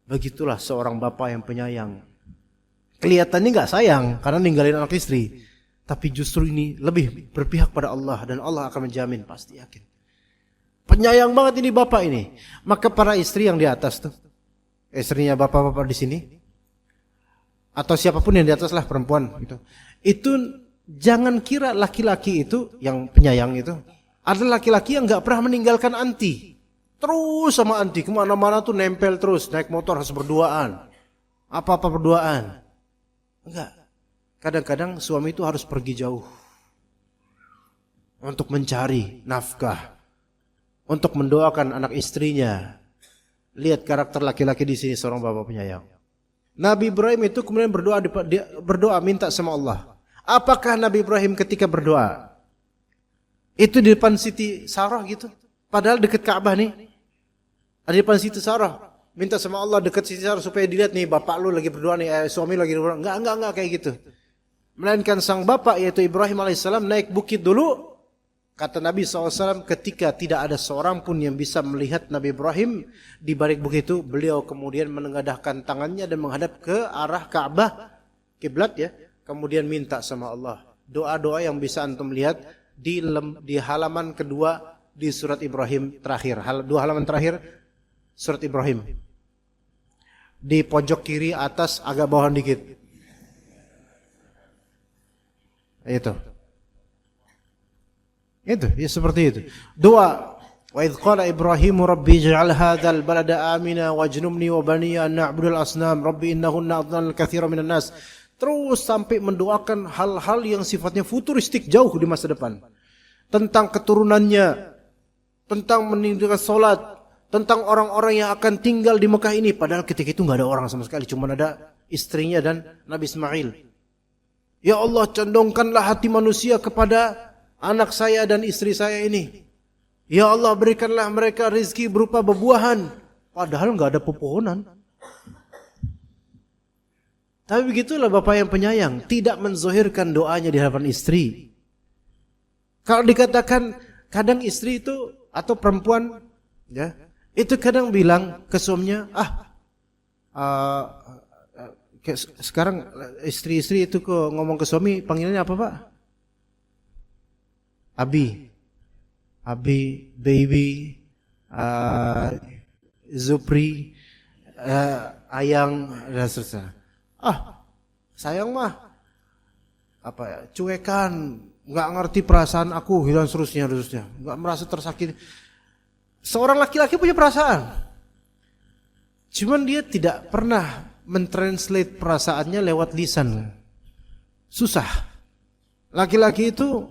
Begitulah seorang bapak yang penyayang. Kelihatannya nggak sayang karena ninggalin anak istri, tapi justru ini lebih berpihak pada Allah dan Allah akan menjamin, pasti yakin. Penyayang banget ini bapak ini. Maka para istri yang di atas tuh, istrinya bapak-bapak di sini, atau siapapun yang di atas lah perempuan gitu, itu jangan kira laki-laki itu yang penyayang itu adalah laki-laki yang nggak pernah meninggalkan anti. Terus sama anti kemana-mana tuh nempel terus, naik motor harus berduaan, apa-apa berduaan. Enggak. Kadang-kadang suami itu harus pergi jauh untuk mencari nafkah, untuk mendoakan anak istrinya. Lihat karakter laki-laki di sini, seorang bapak penyayang. Nabi Ibrahim itu kemudian berdoa minta sama Allah. Apakah Nabi Ibrahim ketika berdoa itu di depan Siti Sarah gitu? Padahal dekat Ka'bah nih. Ada di depan Siti Sarah. Minta sama Allah dekat Siti Sarah supaya dilihat nih bapak lu lagi berdoa nih, suami lagi berdoa. Enggak kayak gitu. Melainkan sang bapak yaitu Ibrahim alaihissalam naik bukit dulu. Kata Nabi SAW, ketika tidak ada seorang pun yang bisa melihat Nabi Ibrahim di balik bukit itu, beliau kemudian menengadahkan tangannya dan menghadap ke arah Ka'bah, kiblat ya. Kemudian minta sama Allah. Doa-doa yang bisa antum lihat di halaman kedua di surat Ibrahim terakhir. Dua halaman terakhir surat Ibrahim. Di pojok kiri atas agak bawah dikit. Itu ya seperti itu. Doa. Wa idh qala Ibrahim rabbi ij'al hadzal balada amina wajnubni wa baniya an na'budal asnam rabbi innahunna adlalna katsiran minan nas. Terus sampai mendoakan hal-hal yang sifatnya futuristik jauh di masa depan. Tentang keturunannya, tentang meninggalkan salat, tentang orang-orang yang akan tinggal di Mekah ini. Padahal ketika itu enggak ada orang sama sekali, cuma ada istrinya dan Nabi Ismail. Ya Allah, condongkanlah hati manusia kepada anak saya dan istri saya ini. Ya Allah, berikanlah mereka rezeki berupa buah-buahan. Padahal enggak ada pepohonan. Tapi begitulah bapak yang penyayang, tidak menzohirkan doanya di hadapan istri. Kalau dikatakan kadang istri itu atau perempuan ya, itu kadang bilang ke suaminya, sekarang istri-istri itu kok ngomong ke suami panggilannya apa pak? Abi, baby, Zupri, ayang dan seterusnya. Sayang mah cuekan, nggak ngerti perasaan aku dan seterusnya, nggak merasa tersakiti. Seorang laki-laki punya perasaan. Cuman dia tidak pernah mentranslate perasaannya lewat lisan. Susah. Laki-laki itu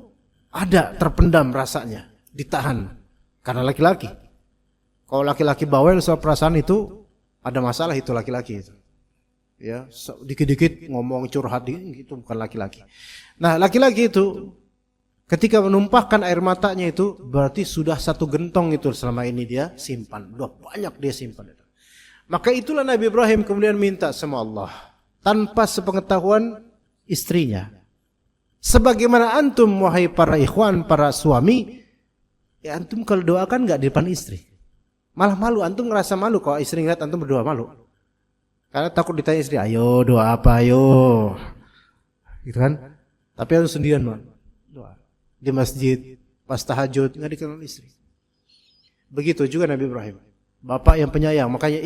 ada terpendam rasanya, ditahan. Karena laki-laki. Kalau laki-laki bawel soal perasaan itu ada masalah itu laki-laki itu. Ya, dikit-dikit ngomong curhat itu bukan laki-laki. Nah, laki-laki itu ketika menumpahkan air matanya itu berarti sudah satu gentong itu selama ini dia simpan. Udah banyak dia simpan itu. Maka itulah Nabi Ibrahim kemudian minta sama Allah tanpa sepengetahuan istrinya. Sebagaimana antum wahai para ikhwan, para suami, ya antum kalau doakan enggak di depan istri. Malah malu, antum ngerasa malu kalau istri ngeliat antum berdoa malu. Karena takut ditanya istri, ayo doa apa ayo. Gitu kan? Tapi harus sendirian, man. Doa. Di masjid, pas tahajud, enggak dikenal istri. Begitu juga Nabi Ibrahim. Bapak yang penyayang. Makanya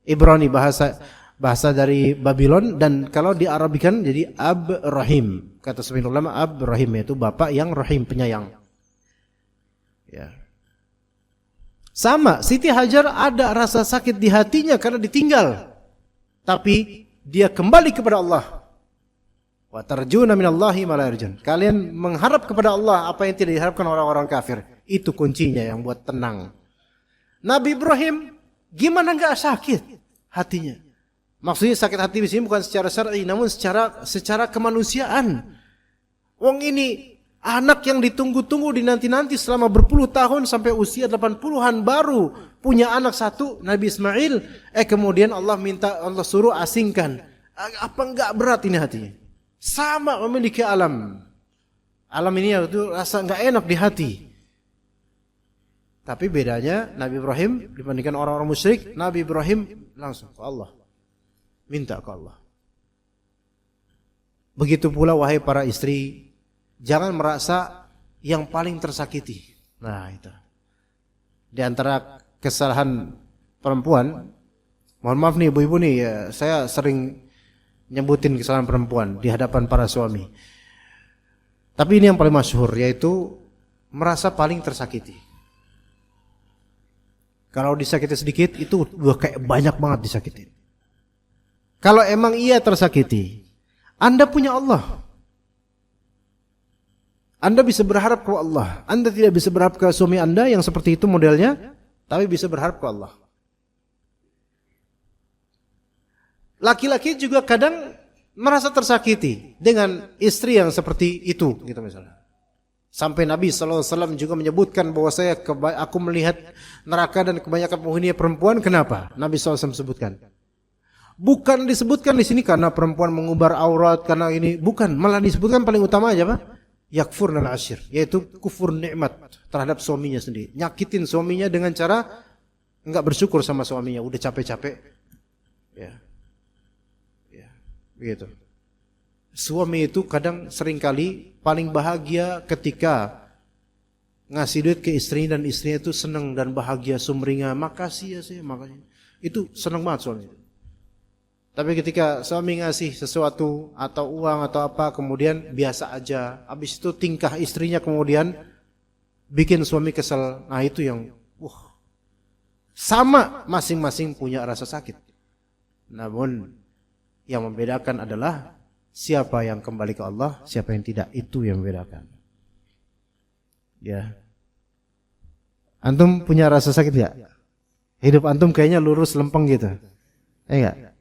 Ibrani bahasa dari Babylon, dan kalau diarabikan jadi Abrahim. Kata sebagian ulama Abrahim yaitu bapak yang rahim, penyayang. Ya. Sama, Siti Hajar ada rasa sakit di hatinya karena ditinggal. Tapi dia kembali kepada Allah. Wa tarjuna minallahi ma la yarjun. Kalian mengharap kepada Allah apa yang tidak diharapkan orang-orang kafir. Itu kuncinya yang buat tenang. Nabi Ibrahim gimana enggak sakit hatinya? Maksudnya sakit hati di sini bukan secara syar'i, namun secara kemanusiaan. Wong ini anak yang ditunggu-tunggu dinanti-nanti selama berpuluh tahun sampai usia 80-an baru punya anak satu, Nabi Ismail. Kemudian Allah suruh asingkan. Apa enggak berat ini hatinya? Sama memiliki alam. Alam ini itu rasa enggak enak di hati. Tapi bedanya Nabi Ibrahim dibandingkan orang-orang musyrik, Nabi Ibrahim langsung ke Allah. Minta ke Allah. Begitu pula wahai para istri, jangan merasa yang paling tersakiti. Nah itu. Di antara kesalahan perempuan, mohon maaf nih ibu-ibu nih, ya, saya sering nyebutin kesalahan perempuan di hadapan para suami. Tapi ini yang paling masyhur, yaitu merasa paling tersakiti. Kalau disakiti sedikit itu udah kayak banyak banget disakitin. Kalau emang ia tersakiti, Anda punya Allah. Anda bisa berharap ke Allah. Anda tidak bisa berharap ke suami Anda yang seperti itu modelnya, tapi bisa berharap ke Allah. Laki-laki juga kadang merasa tersakiti dengan istri yang seperti itu, gitu misalnya. Sampai Nabi SAW juga menyebutkan bahwa aku melihat neraka dan kebanyakan penghuni perempuan. Kenapa? Nabi SAW sebutkan. Bukan disebutkan di sini karena perempuan mengubar aurat, karena ini. Bukan, malah disebutkan paling utama aja Pak. Yakfurna al-ashir, yaitu kufur nikmat terhadap suaminya sendiri. Nyakitin suaminya dengan cara enggak bersyukur sama suaminya. Udah capek-capek. Ya. Begitu. Suami itu kadang seringkali paling bahagia ketika ngasih duit ke istrinya dan istrinya itu senang dan bahagia sumringah. Makasih ya saya, makasih. Itu senang banget suami. Tapi ketika suami ngasih sesuatu atau uang atau apa kemudian biasa aja. Habis itu tingkah istrinya kemudian bikin suami kesel. Nah itu yang sama, masing-masing punya rasa sakit. Namun yang membedakan adalah siapa yang kembali ke Allah, siapa yang tidak, itu yang membedakan. Ya. Antum punya rasa sakit enggak? Hidup antum kayaknya lurus lempeng gitu. Enggak?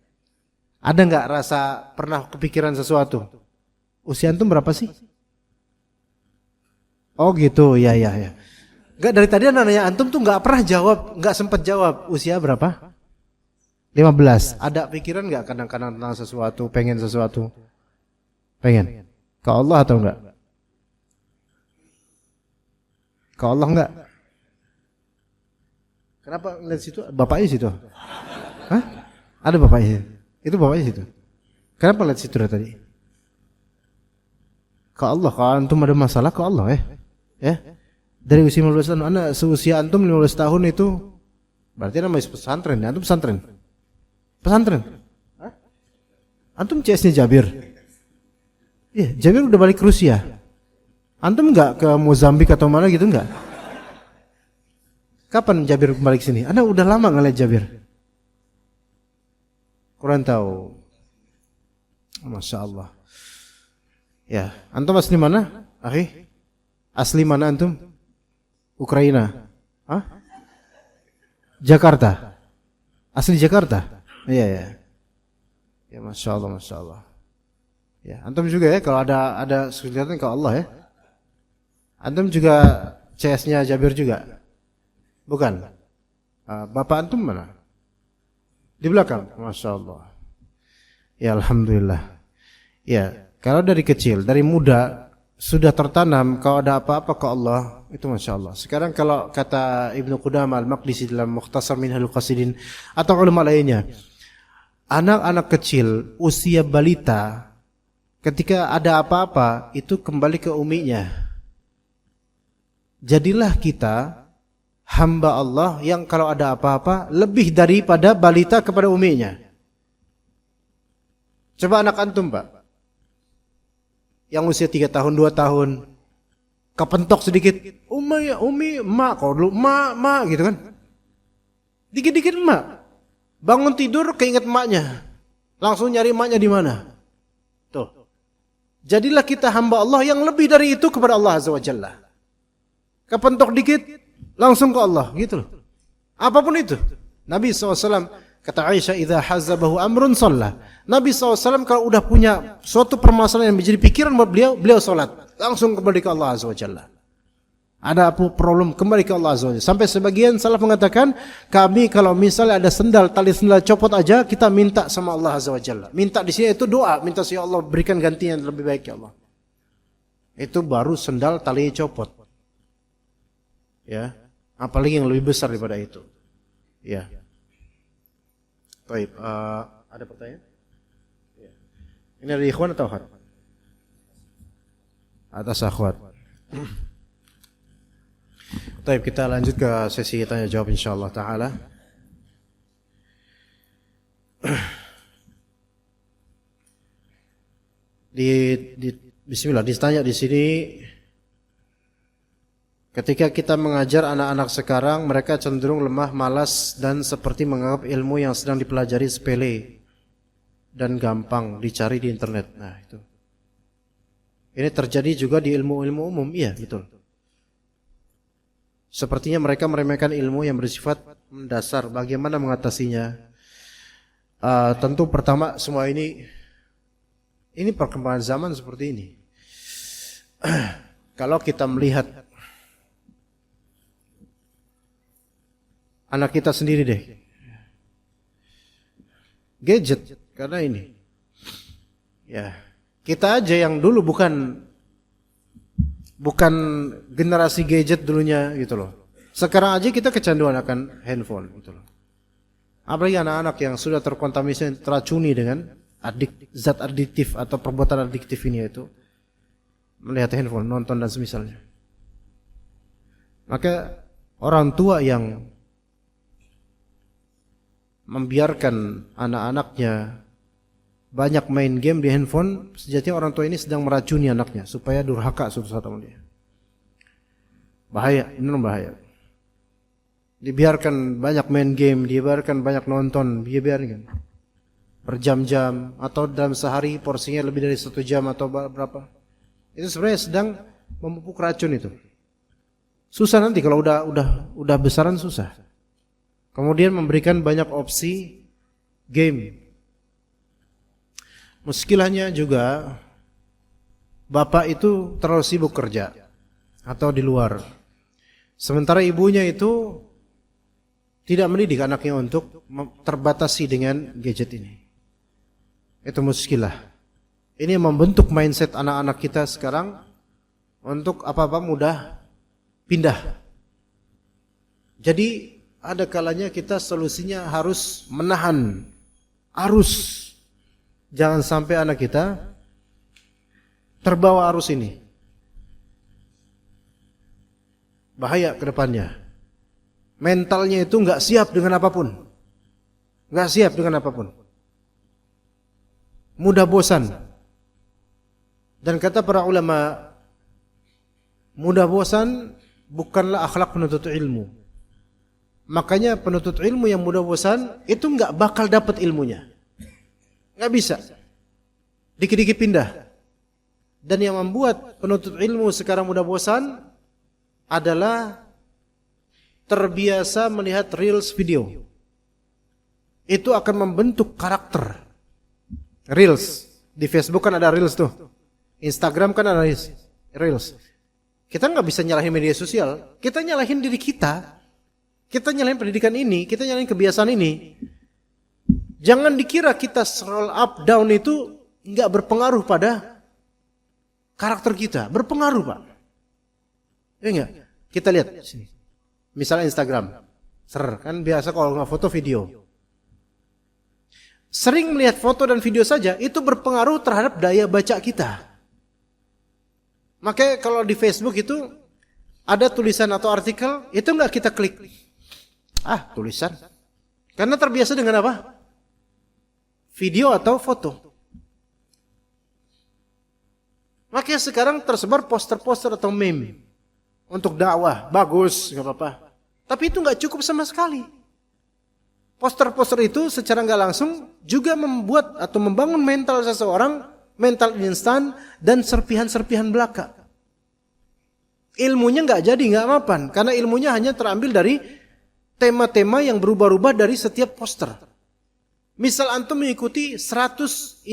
Ada enggak rasa pernah kepikiran sesuatu? Usia antum berapa sih? Oh gitu, ya. Enggak, dari tadi nanya antum tuh enggak pernah jawab, enggak sempat jawab. Usia berapa? 15. Ada pikiran enggak kadang-kadang tentang sesuatu, pengen sesuatu? Pengen? Ke Allah atau enggak? Ke Allah enggak? Kenapa ngeliat situ? Bapaknya situ? Hah? Ada bapaknya? Itu bapaknya situ? Kenapa lihat situ dari tadi? Ke Allah, kalau antum ada masalah ke Allah ya. Dari usia 15 tahun, anak seusia antum 15 tahun itu berarti namanya pesantren. Antum pesantren? Pesantren? Hah? Antum CS-nya Jabir? Iya, Jabir udah balik ke Rusia. Antum enggak ke Mozambik atau mana gitu enggak? Kapan Jabir balik sini? Anda udah lama ngeliat Jabir. Kurang tahu. Masya Allah. Ya, antum asli mana? Akhi? Asli mana antum? Ukraina. Hah? Jakarta. Asli Jakarta? Iya ya. Ya Masya Allah, Masya Allah. Ya, antum juga ya kalau ada kesulitan ke Allah ya. Antum juga CS-nya Jabir juga? Bukan? Bapak antum mana? Di belakang? Masya Allah. Ya Alhamdulillah. Ya, kalau dari kecil, dari muda sudah tertanam kalau ada apa-apa ke Allah, itu Masya Allah. Sekarang kalau kata Ibnu Qudamah Al-Maqdisi dalam Mukhtasar Minhajul Qasidin atau ulama lainnya, anak-anak kecil usia balita ketika ada apa-apa itu kembali ke uminya. Jadilah kita hamba Allah yang kalau ada apa-apa lebih daripada balita kepada uminya. Coba anak antum, Pak, yang usia 3 tahun, 2 tahun, kepentok sedikit, umi, emak, kalau dulu, emak, gitu kan. Dikit-dikit emak. Bangun tidur keinget emaknya. Langsung nyari emaknya di mana. Tuh. Jadilah kita hamba Allah yang lebih dari itu kepada Allah Azza wa Jalla. Kepentok dikit, langsung ke Allah, gitu loh. Apapun itu. Nabi SAW kata Aisyah, idza hazabahu amrun shalla. Nabi SAW kalau udah punya suatu permasalahan yang menjadi pikiran buat beliau salat. Langsung kembali ke Allah Azza wa Jalla. Ada problem, kembali ke Allah Azza wa Jalla. Sampai sebagian salaf mengatakan, kami kalau misalnya ada tali sendal copot aja, kita minta sama Allah Azza wa Jalla. Minta di sini itu doa, minta si Allah berikan ganti yang lebih baik ya Allah. Itu baru sendal talinya copot. Ya, apalagi yang lebih besar daripada itu. Ya. Baik, ada pertanyaan? Ya. Ini dari ikhwan atau akhwat? Atas akhwat. Baik, kita lanjut ke sesi tanya jawab insyaallah taala. Bismillah, ditanya di sini, ketika kita mengajar anak-anak sekarang, mereka cenderung lemah, malas, dan seperti menganggap ilmu yang sedang dipelajari sepele dan gampang dicari di internet. Nah, itu. Ini terjadi juga di ilmu-ilmu umum, iya, betul. Sepertinya mereka meremehkan ilmu yang bersifat mendasar. Bagaimana mengatasinya? Tentu pertama semua ini perkembangan zaman seperti ini. Kalau kita melihat anak kita sendiri deh, gadget karena ini, ya kita aja yang dulu bukan generasi gadget dulunya gitu loh. Sekarang aja kita kecanduan akan handphone gitu loh. Apalagi anak-anak yang sudah terkontaminasi, teracuni dengan zat adiktif atau perbuatan adiktif ini, yaitu melihat handphone, nonton dan semisalnya. Maka orang tua yang membiarkan anak-anaknya banyak main game di handphone, sejatinya orang tua ini sedang meracuni anaknya supaya durhaka suatu saat sama dia. Bahaya, ini bahaya. Dibiarkan banyak main game, dibiarkan banyak nonton, dibiarkan berjam-jam atau dalam sehari porsinya lebih dari 1 jam atau berapa. Itu sebenarnya sedang memupuk racun itu. Susah nanti kalau udah besaran susah. Kemudian memberikan banyak opsi game. Muskilahnya juga bapak itu terlalu sibuk kerja atau di luar. Sementara ibunya itu tidak mendidik anaknya untuk terbatasi dengan gadget ini. Itu muskilah. Ini membentuk mindset anak-anak kita sekarang untuk apa-apa mudah pindah. Jadi ada kalanya kita solusinya harus menahan arus. Jangan sampai anak kita terbawa arus ini. Bahaya ke depannya. Mentalnya itu enggak siap dengan apapun. Enggak siap dengan apapun. Mudah bosan. Dan kata para ulama, mudah bosan bukanlah akhlak penuntut ilmu. Makanya penuntut ilmu yang mudah bosan itu enggak bakal dapat ilmunya. Nggak bisa. Dikit-dikit pindah. Dan yang membuat penuntut ilmu sekarang mudah bosan adalah terbiasa melihat reels video. Itu akan membentuk karakter. Reels. Di Facebook kan ada reels tuh. Instagram kan ada reels. Kita nggak bisa nyalahin media sosial. Kita nyalahin diri kita. Kita nyalahin pendidikan ini. Kita nyalahin kebiasaan ini. Jangan dikira kita scroll up down itu nggak berpengaruh pada karakter kita. Berpengaruh, Pak. Ya enggak? Kita lihat sini. Misalnya Instagram. Kan biasa kalau nggak foto video. Sering melihat foto dan video saja itu berpengaruh terhadap daya baca kita. Makanya kalau di Facebook itu ada tulisan atau artikel, itu enggak kita klik. Tulisan. Karena terbiasa dengan apa? Video atau foto. Makanya sekarang tersebar poster-poster atau meme untuk dakwah, bagus, nggak apa-apa. Tapi itu nggak cukup sama sekali. Poster-poster itu secara nggak langsung juga membuat atau membangun mental seseorang, mental instan dan serpihan-serpihan belaka. Ilmunya nggak jadi, nggak mapan, karena ilmunya hanya terambil dari tema-tema yang berubah-ubah dari setiap poster. Misal antum mengikuti 100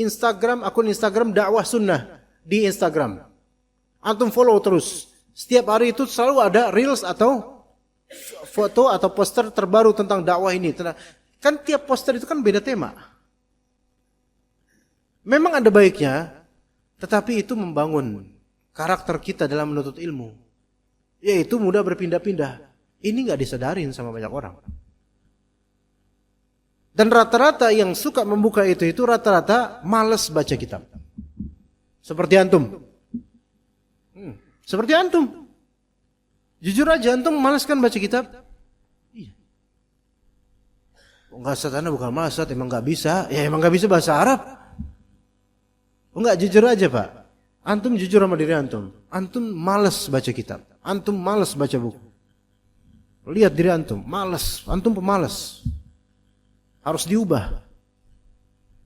akun Instagram dakwah sunnah di Instagram. Antum follow terus. Setiap hari itu selalu ada reels atau foto atau poster terbaru tentang dakwah ini. Kan tiap poster itu kan beda tema. Memang ada baiknya, tetapi itu membangun karakter kita dalam menuntut ilmu. Yaitu mudah berpindah-pindah. Ini nggak disadarin sama banyak orang. Dan rata-rata yang suka membuka itu rata-rata malas baca kitab. Seperti antum. Seperti antum. Jujur aja antum malas kan baca kitab? Iya. Enggak, satana bukan malas, emang nggak bisa. Ya emang nggak bisa bahasa Arab. Enggak, jujur aja Pak. Antum jujur sama diri antum. Antum malas baca kitab. Antum malas baca buku. Lihat diri antum, malas. Antum pemalas. Harus diubah.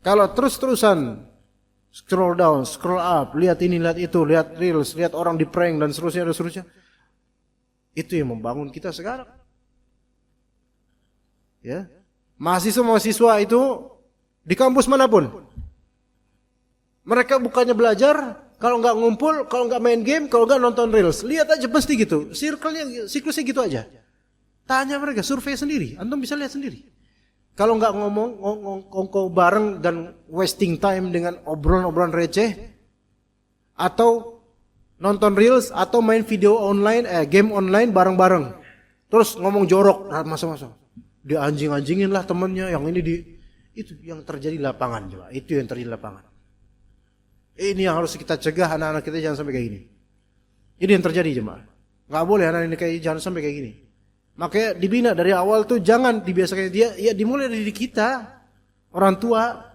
Kalau terus-terusan scroll down, scroll up, lihat ini, lihat itu, lihat reels, lihat orang di prank dan seterusnya. Itu yang membangun kita sekarang. Ya. Mahasiswa-mahasiswa itu di kampus manapun. Mereka bukannya belajar, kalau nggak ngumpul, kalau nggak main game, kalau nggak nonton reels. Lihat aja pasti gitu. Siklusnya gitu aja. Tanya mereka, survei sendiri. Antum bisa lihat sendiri. Kalau nggak ngomong bareng dan wasting time dengan obrolan-obrolan receh, atau nonton reels, atau main video online, game online bareng-bareng, terus ngomong jorok, masa-masa dia anjing-anjingin lah temennya, yang ini itu yang terjadi di lapangan coba, itu yang terjadi di lapangan. Ini yang harus kita cegah anak-anak kita jangan sampai kayak gini. Ini yang terjadi jemaah. Nggak boleh anak ini kayak jangan sampai kayak gini. Makanya dibina dari awal tuh jangan dibiasakan dia, ya dimulai dari kita, orang tua,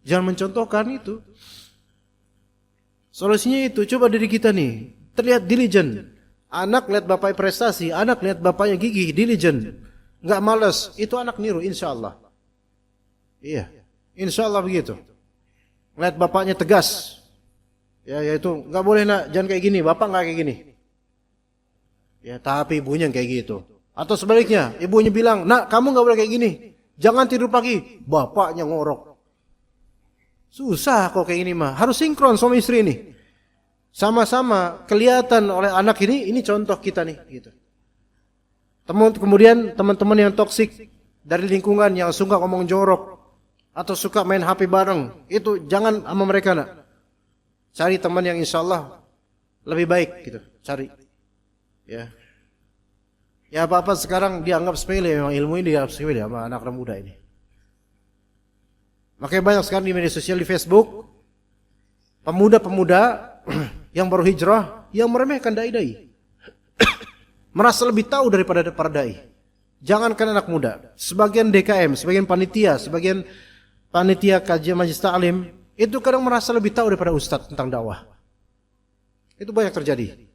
jangan mencontohkan itu. Solusinya itu, coba diri kita nih, terlihat diligent. Anak lihat bapaknya prestasi, anak lihat bapaknya gigih, diligent, nggak malas, itu anak niru, insya Allah. Iya, insya Allah begitu. Lihat bapaknya tegas, ya itu nggak boleh nak, jangan kayak gini, bapak nggak kayak gini. Ya tapi ibunya kayak gitu. Atau sebaliknya, ibunya bilang, nak kamu gak boleh kayak gini, jangan tidur pagi, bapaknya ngorok. Susah kok kayak gini mah, harus sinkron suami istri ini. Sama-sama kelihatan oleh anak ini contoh kita nih. Gitu. Kemudian teman-teman yang toksik dari lingkungan yang suka ngomong jorok, atau suka main HP bareng, itu jangan sama mereka nak. Cari teman yang insya Allah lebih baik gitu, cari. Ya. Ya apa-apa sekarang dianggap sepele, memang ilmu ini dianggap sepele sama anak-anak muda ini. Makanya banyak sekarang di media sosial, di Facebook, pemuda-pemuda yang baru hijrah, yang meremehkan dai-dai. Merasa lebih tahu daripada para dai. Jangankan anak muda, sebagian DKM, sebagian panitia kajian majelis ta'lim, itu kadang merasa lebih tahu daripada ustadz tentang dakwah. Itu banyak terjadi.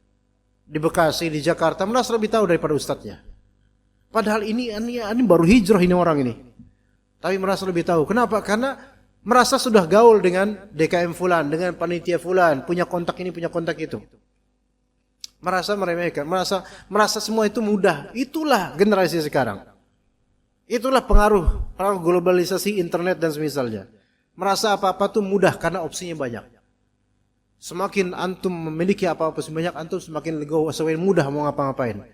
Di Bekasi, di Jakarta, merasa lebih tahu daripada ustadznya. Padahal ini baru hijrah ini orang ini. Tapi merasa lebih tahu. Kenapa? Karena merasa sudah gaul dengan DKM fulan, dengan panitia fulan, punya kontak ini, punya kontak itu. Merasa meremehkan, merasa semua itu mudah. Itulah generasi sekarang. Itulah pengaruh globalisasi internet dan semisalnya. Merasa apa-apa tuh mudah karena opsinya banyak. Semakin antum memiliki apa-apa sebanyak, antum semakin legowo, semakin mudah mau ngapa-ngapain.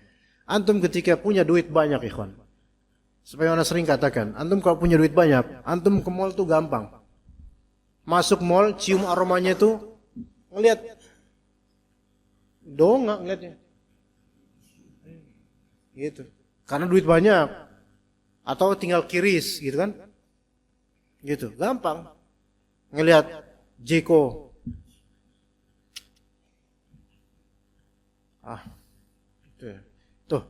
Antum ketika punya duit banyak, ikhwan. Sebagaimana sering katakan, antum kalau punya duit banyak, antum ke mall tuh gampang. Masuk mall, cium aromanya itu, ngelihat dongak ngeliatnya. Gitu. Karena duit banyak. Atau tinggal kiris gitu kan. Gitu, gampang. Ngelihat Jeko. Itu ya. Tuh.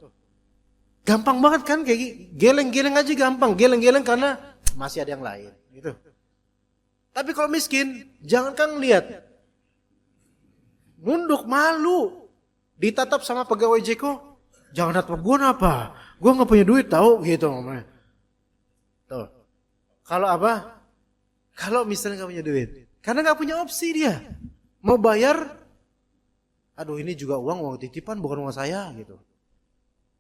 Gampang banget kan kayak geleng-geleng aja gampang. Geleng-geleng karena masih ada yang lain gitu. Tapi kalau miskin, jangan kan lihat. Nunduk malu. Ditatap sama pegawai Jeko. Jangan tatap gue apa? Gue gak punya duit tahu gitu ngomongnya. Tuh. Kalau apa? Kalau misalnya gak punya duit. Karena gak punya opsi dia. Mau bayar. Aduh ini juga uang titipan bukan uang saya gitu.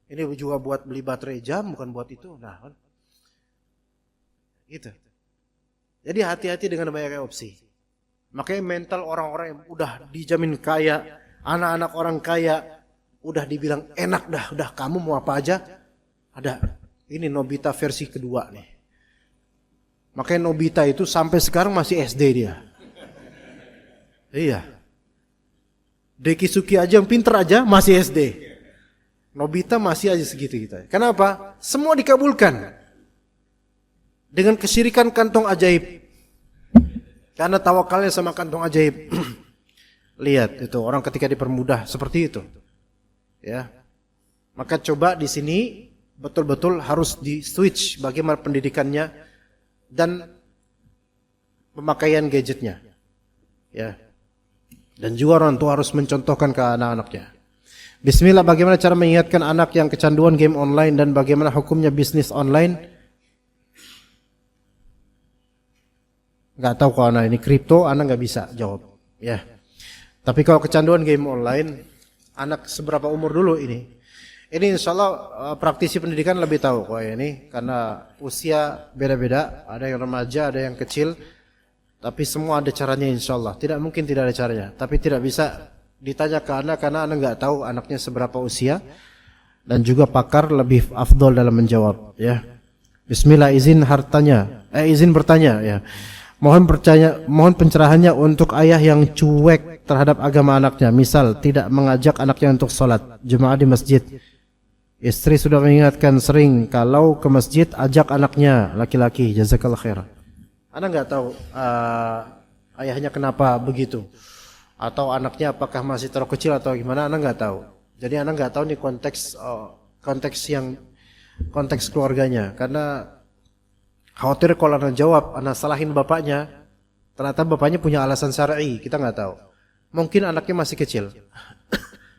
Ini juga buat beli baterai jam bukan buat itu. Nah kan. Gitu. Jadi hati-hati dengan banyaknya opsi. Makanya mental orang-orang yang udah dijamin kaya, anak-anak orang kaya, udah dibilang enak dah, udah kamu mau apa aja, ada. Ini Nobita versi kedua nih. Makanya Nobita itu sampai sekarang masih SD dia. Iya. Deki Suki aja yang pinter aja masih SD. Nobita masih aja segitu kita. Kenapa? Semua dikabulkan. Dengan kesyirikan kantong ajaib. Karena tawakalnya sama kantong ajaib. Lihat itu orang ketika dipermudah seperti itu. Ya. Maka coba di sini betul-betul harus di switch bagaimana pendidikannya dan pemakaian gadgetnya. Ya. Dan juga orang tua harus mencontohkan ke anak-anaknya. Bismillah, bagaimana cara mengingatkan anak yang kecanduan game online dan bagaimana hukumnya bisnis online? Gak tahu kalau anak ini kripto, anak gak bisa jawab. Ya. Tapi kalau kecanduan game online, anak seberapa umur dulu ini? Ini insya Allah praktisi pendidikan lebih tahu kok ini, karena usia beda-beda, ada yang remaja, ada yang kecil, tapi semua ada caranya insya Allah. Tidak mungkin tidak ada caranya, tapi tidak bisa ditanya ke anak karena anak nggak tahu anaknya seberapa usia, dan juga pakar lebih afdol dalam menjawab. Ya. Bismillah, izin bertanya. Ya. Mohon pencerahannya untuk ayah yang cuek terhadap agama anaknya. Misal tidak mengajak anaknya untuk sholat jemaah di masjid. Istri sudah mengingatkan sering kalau ke masjid ajak anaknya laki-laki. Jazakallah khair. Anak nggak tahu ayahnya kenapa begitu, atau anaknya apakah masih terlalu kecil atau gimana, anak nggak tahu. Jadi anak nggak tahu nih konteks keluarganya, karena khawatir kalau anak jawab, anak salahin bapaknya, ternyata bapaknya punya alasan syar'i, kita nggak tahu. Mungkin anaknya masih kecil.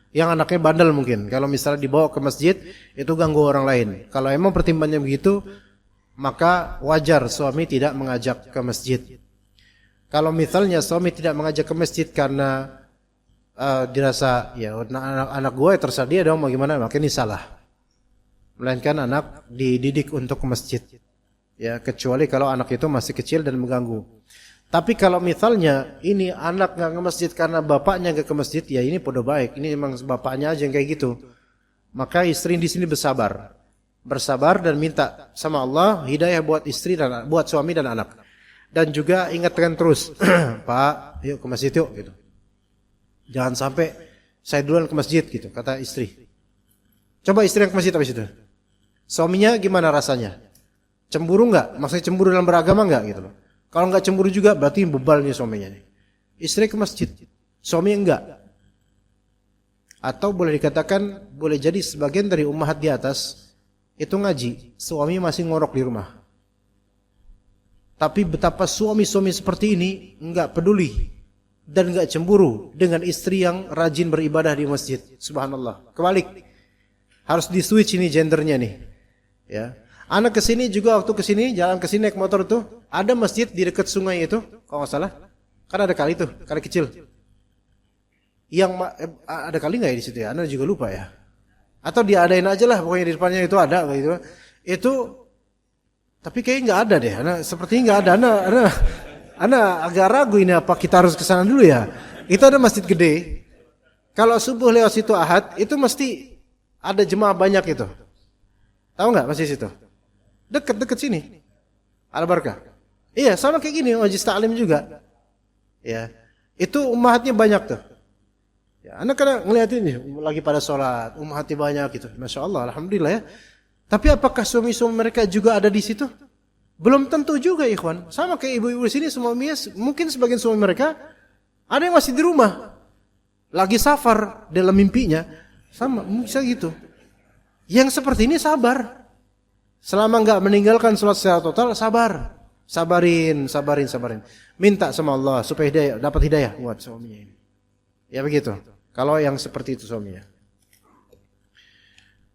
Yang anaknya bandel mungkin. Kalau misalnya dibawa ke masjid, itu ganggu orang lain. Kalau emang pertimbangannya begitu, maka wajar suami tidak mengajak ke masjid. Kalau misalnya suami tidak mengajak ke masjid karena dirasa ya anak gue terserah dia dong, mau gimana, maka ini salah. Melainkan anak dididik untuk ke masjid. Ya, kecuali kalau anak itu masih kecil dan mengganggu. Tapi kalau misalnya ini anak nggak ke masjid karena bapaknya nggak ke masjid, ya ini podo baik. Ini memang bapaknya aja yang kayak gitu. Maka istri di sini bersabar dan minta sama Allah hidayah buat istri dan buat suami dan anak. Dan juga ingatkan terus, Pak, yuk ke masjid yuk gitu. Jangan sampai saya duluan ke masjid gitu, kata istri. Coba istri yang ke masjid habis itu. Suaminya gimana rasanya? Cemburu nggak? Maksudnya cemburu dalam beragama nggak gitu loh? Kalau nggak cemburu juga berarti bebal nih suaminya nih. Istri ke masjid, suami enggak. Atau boleh dikatakan boleh jadi sebagian dari ummahat di atas itu ngaji, suami masih ngorok di rumah. Tapi betapa suami-suami seperti ini enggak peduli dan enggak cemburu dengan istri yang rajin beribadah di masjid. Subhanallah. Kebalik. Harus di switch ini gendernya nih. Ya. Anak kesini juga waktu kesini jalan kesini naik motor tuh ada masjid di dekat sungai itu, kalau nggak salah, kan ada kali tuh, kali kecil. Ada kali nggak ya di situ ya? Anda juga lupa ya. Atau diadain aja lah, pokoknya di depannya itu ada gitu. Itu, tapi kayaknya nggak ada deh. Sepertinya nggak ada. Anda agak ragu ini apa kita harus ke sana dulu ya. Itu ada masjid gede. Kalau subuh lewat situ Ahad, itu mesti ada jemaah banyak itu. Tahu nggak masjid situ? Deket sini. Al-Barkah. Iya, sama kayak gini Majlis Ta'lim juga. Ya. Itu ummahatnya banyak tuh. Ya, Anda kadang ngeliat ini lagi pada sholat, ummahatnya banyak gitu. Masya Allah, alhamdulillah ya. Tapi apakah suami-suami mereka juga ada di situ? Belum tentu juga, ikhwan. Sama kayak ibu-ibu di sini, suaminya mungkin sebagian suami mereka ada yang masih di rumah, lagi safar dalam mimpinya, sama bisa gitu. Yang seperti ini sabar. Selama enggak meninggalkan sholat secara total, sabar. Sabarin. Minta sama Allah supaya dapat hidayah buat suaminya ini. Ya begitu. Kalau yang seperti itu suaminya.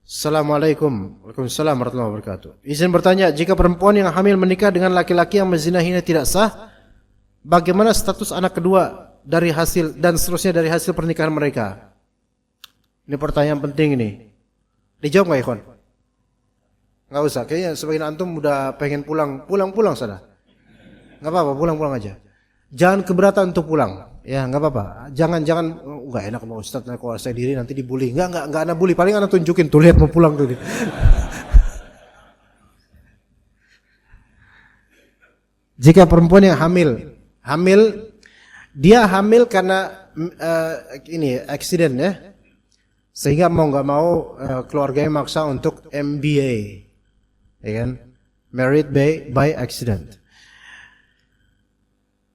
Assalamualaikum. Waalaikumsalam warahmatullahi wabarakatuh. Izin bertanya, jika perempuan yang hamil menikah dengan laki-laki yang menzinahinya tidak sah, bagaimana status anak kedua dari hasil dan seterusnya dari hasil pernikahan mereka? Ini pertanyaan penting ini. Dijawab nggak, ikhwan? Nggak usah. Kayaknya sebagian antum udah pengen pulang sana. Nggak apa-apa, pulang aja. Jangan keberatan untuk pulang. Ya, nggak apa-apa. Jangan nggak enak sama Ustaz, kalau saya diri nanti dibully. Nggak anak bully. Paling anak tunjukin tuh, lihat mau pulang tuh. Jika perempuan yang hamil, dia hamil karena accident ya. Sehingga mau nggak mau keluarganya maksa untuk MBA, ya kan? Married by accident.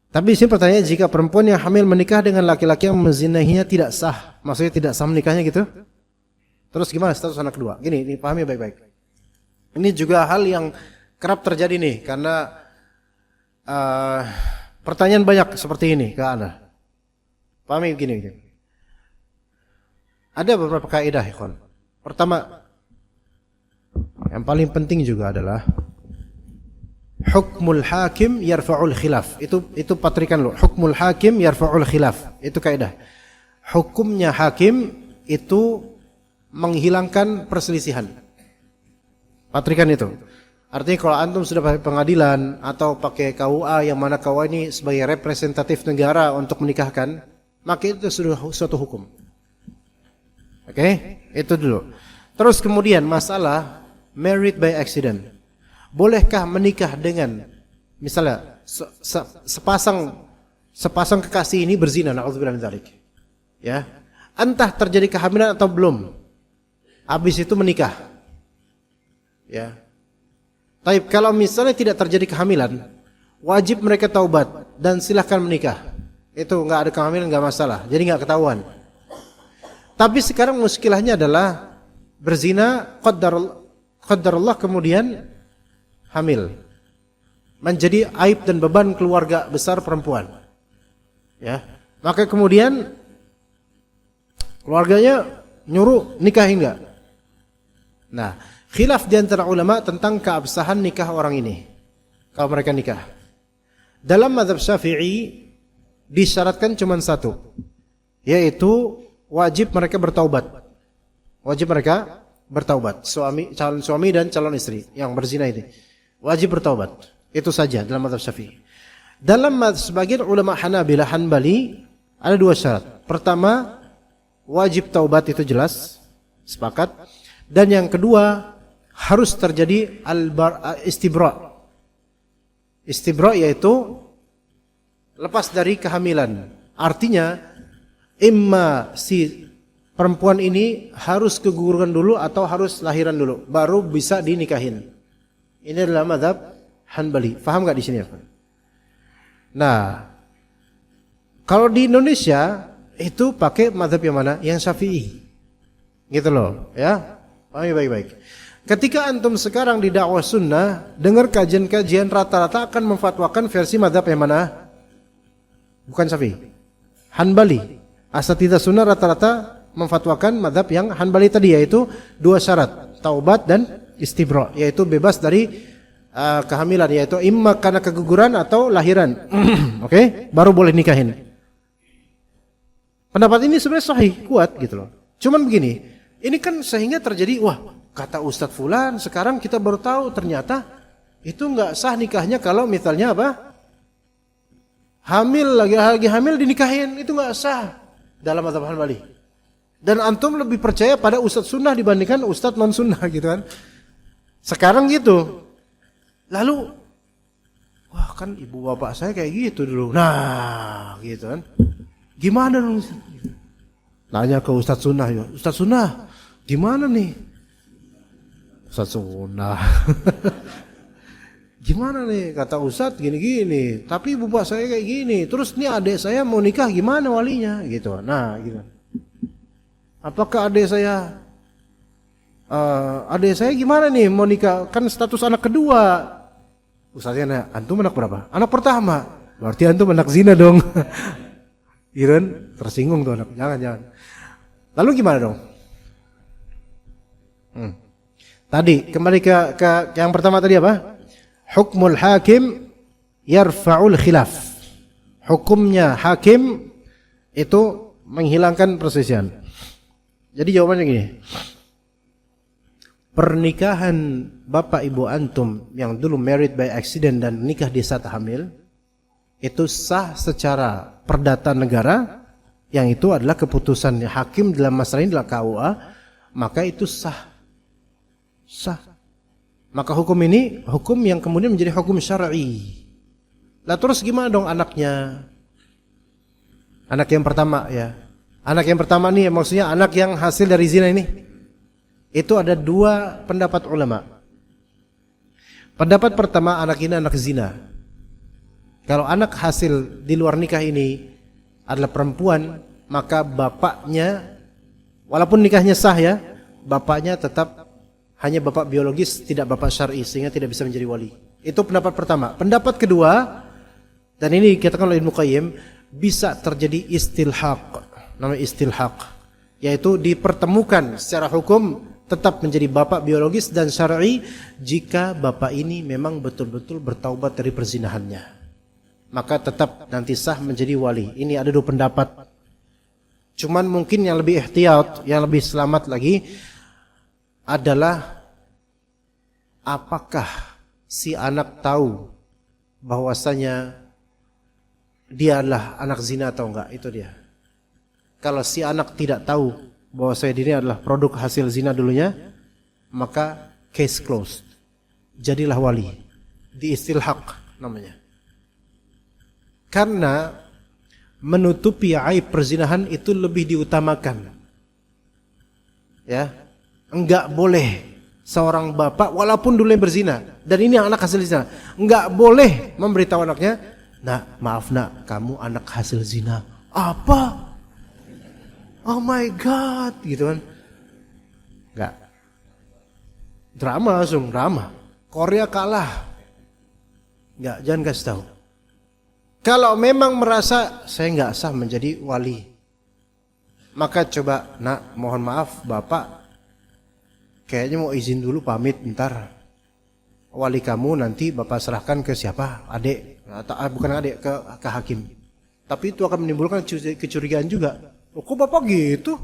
Tapi sini pertanyaan, jika perempuan yang hamil menikah dengan laki-laki yang menzinahinya tidak sah, maksudnya tidak sah menikahnya gitu? Terus gimana status anak kedua? Gini, ini pahami baik-baik. Ini juga hal yang kerap terjadi nih, karena pertanyaan banyak seperti ini ke Anda. Pahami gini. Ada beberapa kaidah, ikhwan. Pertama, yang paling penting juga adalah hukmul hakim yarfa'ul khilaf. Itu patrikan lo. Hukmul hakim yarfa'ul khilaf. Itu kaidah. Hukumnya hakim itu menghilangkan perselisihan. Patrikan itu. Artinya kalau antum sudah pakai pengadilan atau pakai KUA yang mana KUA ini sebagai representatif negara untuk menikahkan, maka itu sudah suatu hukum. Oke, itu dulu. Terus kemudian masalah married by accident. Bolehkah menikah dengan misalnya sepasang kekasih ini berzina, na'udzubillah min dzalik. Ya. Entah terjadi kehamilan atau belum. Habis itu menikah. Ya. Tapi kalau misalnya tidak terjadi kehamilan, wajib mereka taubat dan silahkan menikah. Itu enggak ada kehamilan, enggak masalah. Jadi enggak ketahuan. Tapi sekarang muskilahnya adalah berzina, qaddarullah kemudian hamil. Menjadi aib dan beban keluarga besar perempuan. Ya. Maka kemudian keluarganya nyuruh nikahin enggak. Nah, khilaf di antara ulama tentang keabsahan nikah orang ini. Kalau mereka nikah. Dalam mazhab Syafi'i disyaratkan cuma satu, yaitu wajib mereka bertaubat. Wajib mereka bertaubat. Calon suami dan calon istri yang berzina ini wajib bertaubat. Itu saja dalam mazhab Syafi'i. Dalam sebagian ulama Hanabilah, Hanbali ada dua syarat. Pertama, wajib taubat, itu jelas, sepakat. Dan yang kedua, harus terjadi istibra. Istibra yaitu lepas dari kehamilan. Artinya imma si perempuan ini harus keguguran dulu atau harus lahiran dulu, baru bisa dinikahin. Ini adalah mazhab Hanbali. Faham enggak di sini? Nah, kalau di Indonesia itu pakai mazhab yang mana? Yang Syafi'i. Gitu loh, ya. Pahami baik-baik. Ketika antum sekarang di dakwah sunnah, dengar kajian-kajian rata-rata akan memfatwakan versi mazhab yang mana? Bukan Syafi'i, Hanbali. Asatidzah sunnah rata-rata memfatwakan mazhab yang Hanbali tadi, yaitu dua syarat, taubat dan istibra, yaitu bebas dari kehamilan, yaitu imma karena keguguran atau lahiran. Oke, baru boleh nikahin. Pendapat ini sebenarnya sahih, kuat gitu loh. Cuman begini, ini kan sehingga terjadi, wah kata Ustadz Fulan, sekarang kita baru tahu ternyata itu nggak sah nikahnya kalau misalnya apa? Lagi hamil dinikahin, itu nggak sah dalam mazhab Hambali. Dan antum lebih percaya pada Ustadz Sunnah dibandingkan Ustadz non Sunnah gitu kan? Sekarang gitu. Lalu, wah kan ibu bapak saya kayak gitu dulu. Nah, gitu kan? Gimana dong? Nanya ke Ustadz Sunnah ya, Ustadz Sunnah, gimana nih? Ustadz Sunnah. Gimana nih, kata Ustadz gini-gini, tapi ibu bapak saya kayak gini, terus nih adik saya mau nikah gimana walinya gitu. Nah gitu. Apakah adik saya gimana nih mau nikah, kan status anak kedua. Ustadznya nanya, antum anak berapa? Anak pertama. Berarti antum anak zina dong. Iren tersinggung tuh anak, jangan. Lalu gimana dong? Tadi kembali ke yang pertama tadi apa? Hukmul hakim yarfa'ul khilaf. Hukumnya hakim itu menghilangkan perselisihan. Jadi jawabannya gini. Pernikahan bapak ibu antum yang dulu married by accident dan nikah di saat hamil itu sah secara perdata negara, yang itu adalah keputusan hakim dalam masalah ini adalah KUA, maka itu sah. Maka hukum ini hukum yang kemudian menjadi hukum syar'i. Lah terus gimana dong anaknya? Anak yang pertama ya. Anak yang pertama nih maksudnya anak yang hasil dari zina ini. Itu ada dua pendapat ulama. Pendapat pertama, anak ini anak zina. Kalau anak hasil di luar nikah ini adalah perempuan, maka bapaknya walaupun nikahnya sah ya, bapaknya tetap hanya bapak biologis, tidak bapak syar'i, sehingga tidak bisa menjadi wali. Itu pendapat pertama. Pendapat kedua, dan ini dikatakan oleh Ibnu Qayyim, bisa terjadi istilhaq. Namanya istilhaq, yaitu dipertemukan secara hukum tetap menjadi bapak biologis dan syar'i jika bapak ini memang betul-betul bertaubat dari perzinahannya. Maka tetap nanti sah menjadi wali. Ini ada dua pendapat. Cuman mungkin yang lebih ihtiyat, yang lebih selamat lagi adalah apakah si anak tahu bahwasanya dia adalah anak zina atau enggak, itu dia. Kalau si anak tidak tahu bahwasanya dirinya adalah produk hasil zina dulunya, maka case closed. Jadilah wali. Diistilhaq namanya. Karena menutupi aib perzinahan itu lebih diutamakan. Ya. Enggak boleh seorang bapak walaupun dulunya berzina dan ini anak hasil zina, enggak boleh memberitahu anaknya, "Nak, maaf nak, kamu anak hasil zina." Apa? Oh my god, gitu kan. Enggak. Drama langsung, drama. Korea kalah. Enggak, jangan kasih tahu. Kalau memang merasa saya enggak sah menjadi wali, maka coba, "Nak, mohon maaf bapak, kayaknya mau izin dulu pamit bentar. Wali kamu nanti bapak serahkan ke siapa? Adik, atau bukan adik, ke hakim. Tapi itu akan menimbulkan kecurigaan juga. Oh, kok bapak gitu?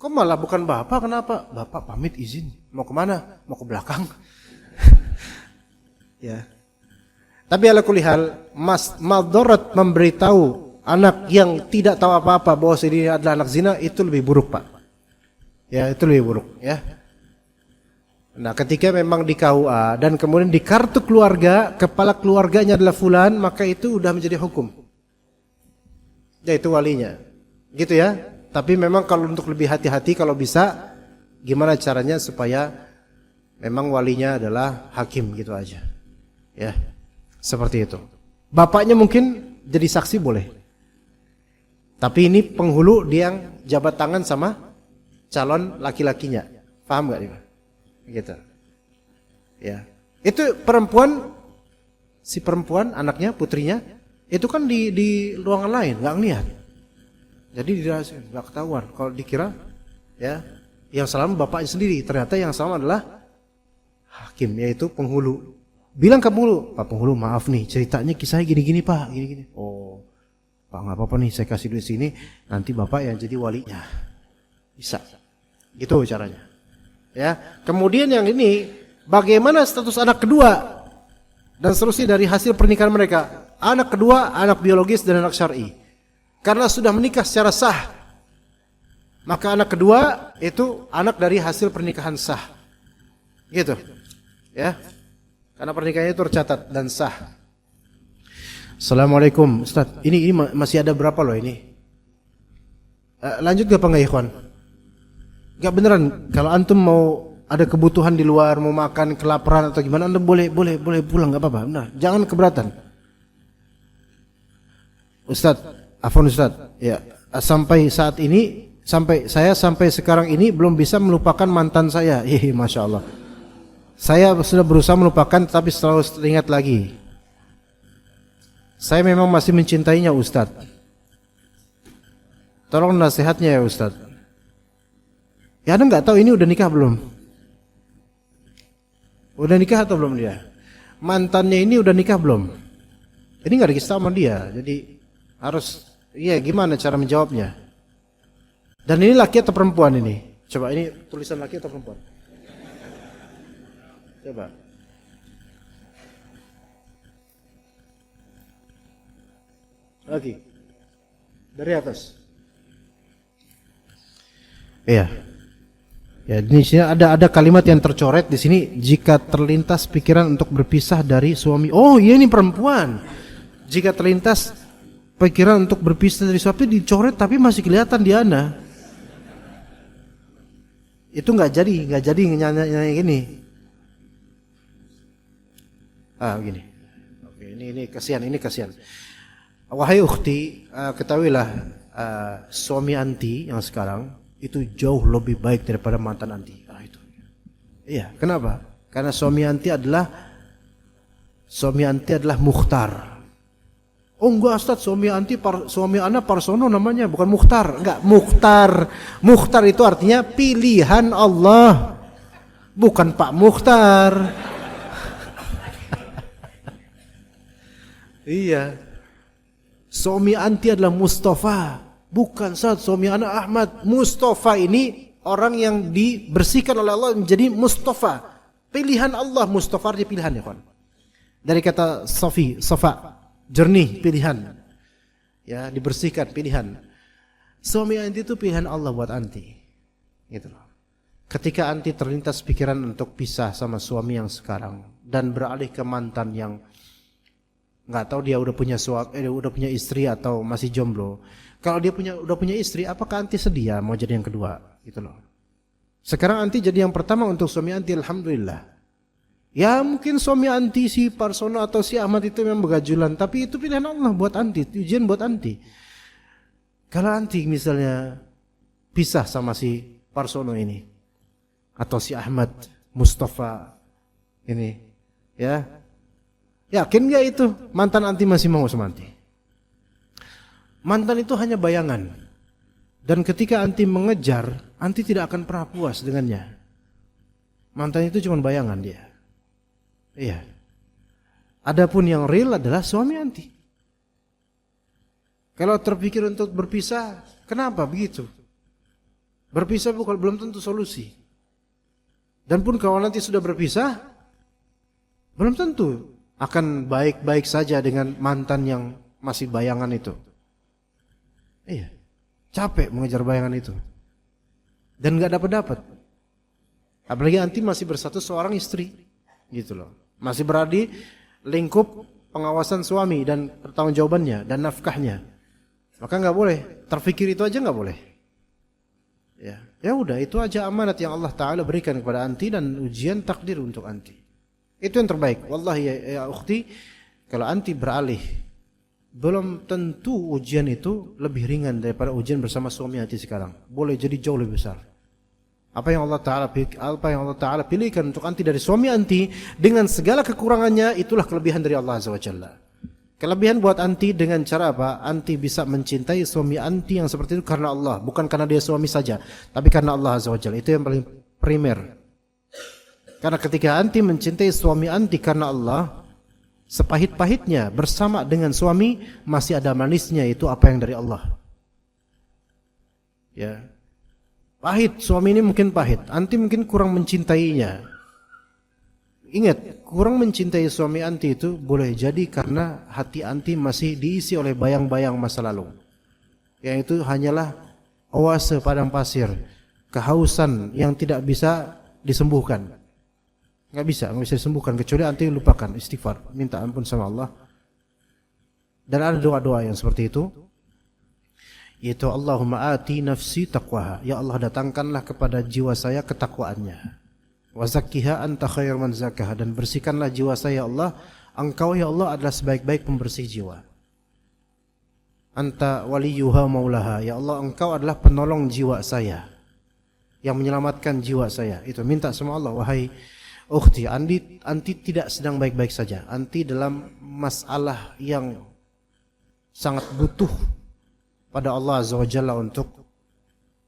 Kok malah bukan bapak? Kenapa? Bapak pamit izin. Mau kemana? Mau ke belakang." Ya. Tapi ala kulli hal, madarat memberitahu anak yang tidak tahu apa-apa bahwa dia adalah anak zina itu lebih buruk, Pak. Ya, itu lebih buruk ya. Nah, ketika memang di KUA dan kemudian di kartu keluarga, kepala keluarganya adalah fulan, maka itu udah menjadi hukum. Ya, itu walinya. Gitu ya. Tapi memang kalau untuk lebih hati-hati, kalau bisa gimana caranya supaya memang walinya adalah hakim, gitu aja. Ya. Seperti itu. Bapaknya mungkin jadi saksi boleh. Tapi ini penghulu dia yang jabat tangan sama calon laki-lakinya. Paham gak dia? Gitu. Ya. Itu perempuan, si perempuan, anaknya, putrinya, itu kan di ruangan lain, gak ngelihat. Jadi gak ketahuan. Kalau dikira, ya, yang salah bapaknya sendiri. Ternyata yang salah adalah hakim, yaitu penghulu. Bilang ke penghulu, Pak penghulu maaf nih, ceritanya kisahnya gini-gini Pak, gini-gini. Oh, Pak nggak apa-apa nih, saya kasih duit sini, nanti Bapak yang jadi walinya. Bisa. Gitu caranya. Ya. Kemudian yang ini, bagaimana status anak kedua dan seterusnya dari hasil pernikahan mereka. Anak kedua, anak biologis dan anak syar'i. Karena sudah menikah secara sah, maka anak kedua itu anak dari hasil pernikahan sah. Gitu. Ya. Karena pernikahannya itu tercatat dan sah. Assalamualaikum Ustaz, ini masih ada berapa loh ini? Lanjut gak apa enggak ikhwan? Gak beneran, kalau antum mau ada kebutuhan di luar, mau makan, kelaparan atau gimana, anda boleh pulang, gak apa-apa. Benar, jangan keberatan. Ustaz, afwan Ustaz, ya, sampai saat ini, sampai sekarang ini belum bisa melupakan mantan saya. Masya Allah. Saya sudah berusaha melupakan, tapi selalu teringat lagi. Saya memang masih mencintainya Ustaz. Tolong nasihatnya ya Ustaz. Ya anda nggak tahu ini udah nikah belum? Udah nikah atau belum dia? Mantannya ini udah nikah belum? Ini nggak dikasih tahu sama dia, jadi harus, iya gimana cara menjawabnya? Dan ini laki atau perempuan ini? Coba ini tulisan laki atau perempuan? Coba. Lagi. Dari atas. Iya. Ya, di sini ada kalimat yang tercoret di sini, jika terlintas pikiran untuk berpisah dari suami. Oh, iya ini perempuan. Jika terlintas pikiran untuk berpisah dari suami, dicoret tapi masih kelihatan di ana. Itu nggak jadi nyanyi gini. Begini. Oke, ini kasihan. Wahai ukhti, ketahuilah suami anti yang sekarang itu jauh lebih baik daripada mantan anti. Itu. Iya, kenapa? Karena suami anti adalah mukhtar. Oh enggak Ustaz, suami anak Parsono namanya, bukan mukhtar. Enggak, mukhtar. Mukhtar itu artinya pilihan Allah. Bukan Pak Mukhtar. Iya. Suami anti adalah Mustafa, bukan saat suami anak Ahmad. Mustafa ini orang yang dibersihkan oleh Allah menjadi Mustafa. Pilihan Allah, Mustafa artinya pilihan ya kawan. Dari kata safa, jernih, pilihan. Ya, dibersihkan, pilihan. Suami anti itu pilihan Allah buat anti. Gitu loh. Ketika anti terlintas pikiran untuk pisah sama suami yang sekarang dan beralih ke mantan yang nggak tahu dia udah punya istri atau masih jomblo. Kalau dia udah punya istri, apakah anti sedia mau jadi yang kedua? Gitu loh. Sekarang anti jadi yang pertama untuk suami anti, alhamdulillah. Ya mungkin suami anti si Parsono atau si Ahmad itu memang begajulan, tapi itu pilihan Allah buat anti, ujian buat anti. Kalau anti misalnya pisah sama si Parsono ini atau si Ahmad Mustafa ini, ya. Yakin gak itu mantan anti masih mau sama anti? Mantan itu hanya bayangan. Dan ketika anti mengejar, anti tidak akan pernah puas dengannya. Mantan itu cuma bayangan dia. Iya. Adapun yang real adalah suami anti. Kalau terpikir untuk berpisah, kenapa begitu? Berpisah belum tentu solusi. Dan pun kalau nanti sudah berpisah, belum tentu akan baik-baik saja dengan mantan yang masih bayangan itu. Iya, capek mengejar bayangan itu. Dan gak dapat. Apalagi anti masih bersatu seorang istri. Gitu loh. Masih berada di lingkup pengawasan suami dan pertanggungjawabannya dan nafkahnya. Maka gak boleh, terfikir itu aja gak boleh. Ya udah, itu aja amanat yang Allah Ta'ala berikan kepada anti dan ujian takdir untuk anti. Itu yang terbaik. Wallahi ya ukhti, kalau anti beralih, belum tentu ujian itu lebih ringan daripada ujian bersama suami anti sekarang. Boleh jadi jauh lebih besar. Apa yang Allah Ta'ala pilihkan untuk anti dari suami anti dengan segala kekurangannya, itulah kelebihan dari Allah Azza wa Jalla. Kelebihan buat anti dengan cara apa? Anti bisa mencintai suami anti yang seperti itu karena Allah, bukan karena dia suami saja, tapi karena Allah Azza wa Jalla. Itu yang paling primer. Karena ketika anti mencintai suami anti karena Allah, sepahit-pahitnya bersama dengan suami masih ada manisnya, itu apa yang dari Allah. Ya. Pahit, suami ini mungkin pahit, anti mungkin kurang mencintainya. Ingat, kurang mencintai suami anti itu boleh jadi karena hati anti masih diisi oleh bayang-bayang masa lalu. Yang itu hanyalah oase padang pasir, kehausan yang tidak bisa disembuhkan. Nggak bisa disembuhkan kecuali anti lupakan, istighfar, minta ampun sama Allah. Dan ada doa-doa yang seperti itu, yaitu Allahumma ati nafsi taqwaha, ya Allah datangkanlah kepada jiwa saya ketakwaannya. Wa zakkiha anta khairu man zakkaha, dan bersihkanlah jiwa saya ya Allah, Engkau ya Allah adalah sebaik-baik pembersih jiwa. Anta waliyuha maulaha, ya Allah Engkau adalah penolong jiwa saya, yang menyelamatkan jiwa saya. Itu minta sama Allah, wahai ukhti, anti tidak sedang baik-baik saja. Anti dalam masalah yang sangat butuh pada Allah Azza wa Jalla untuk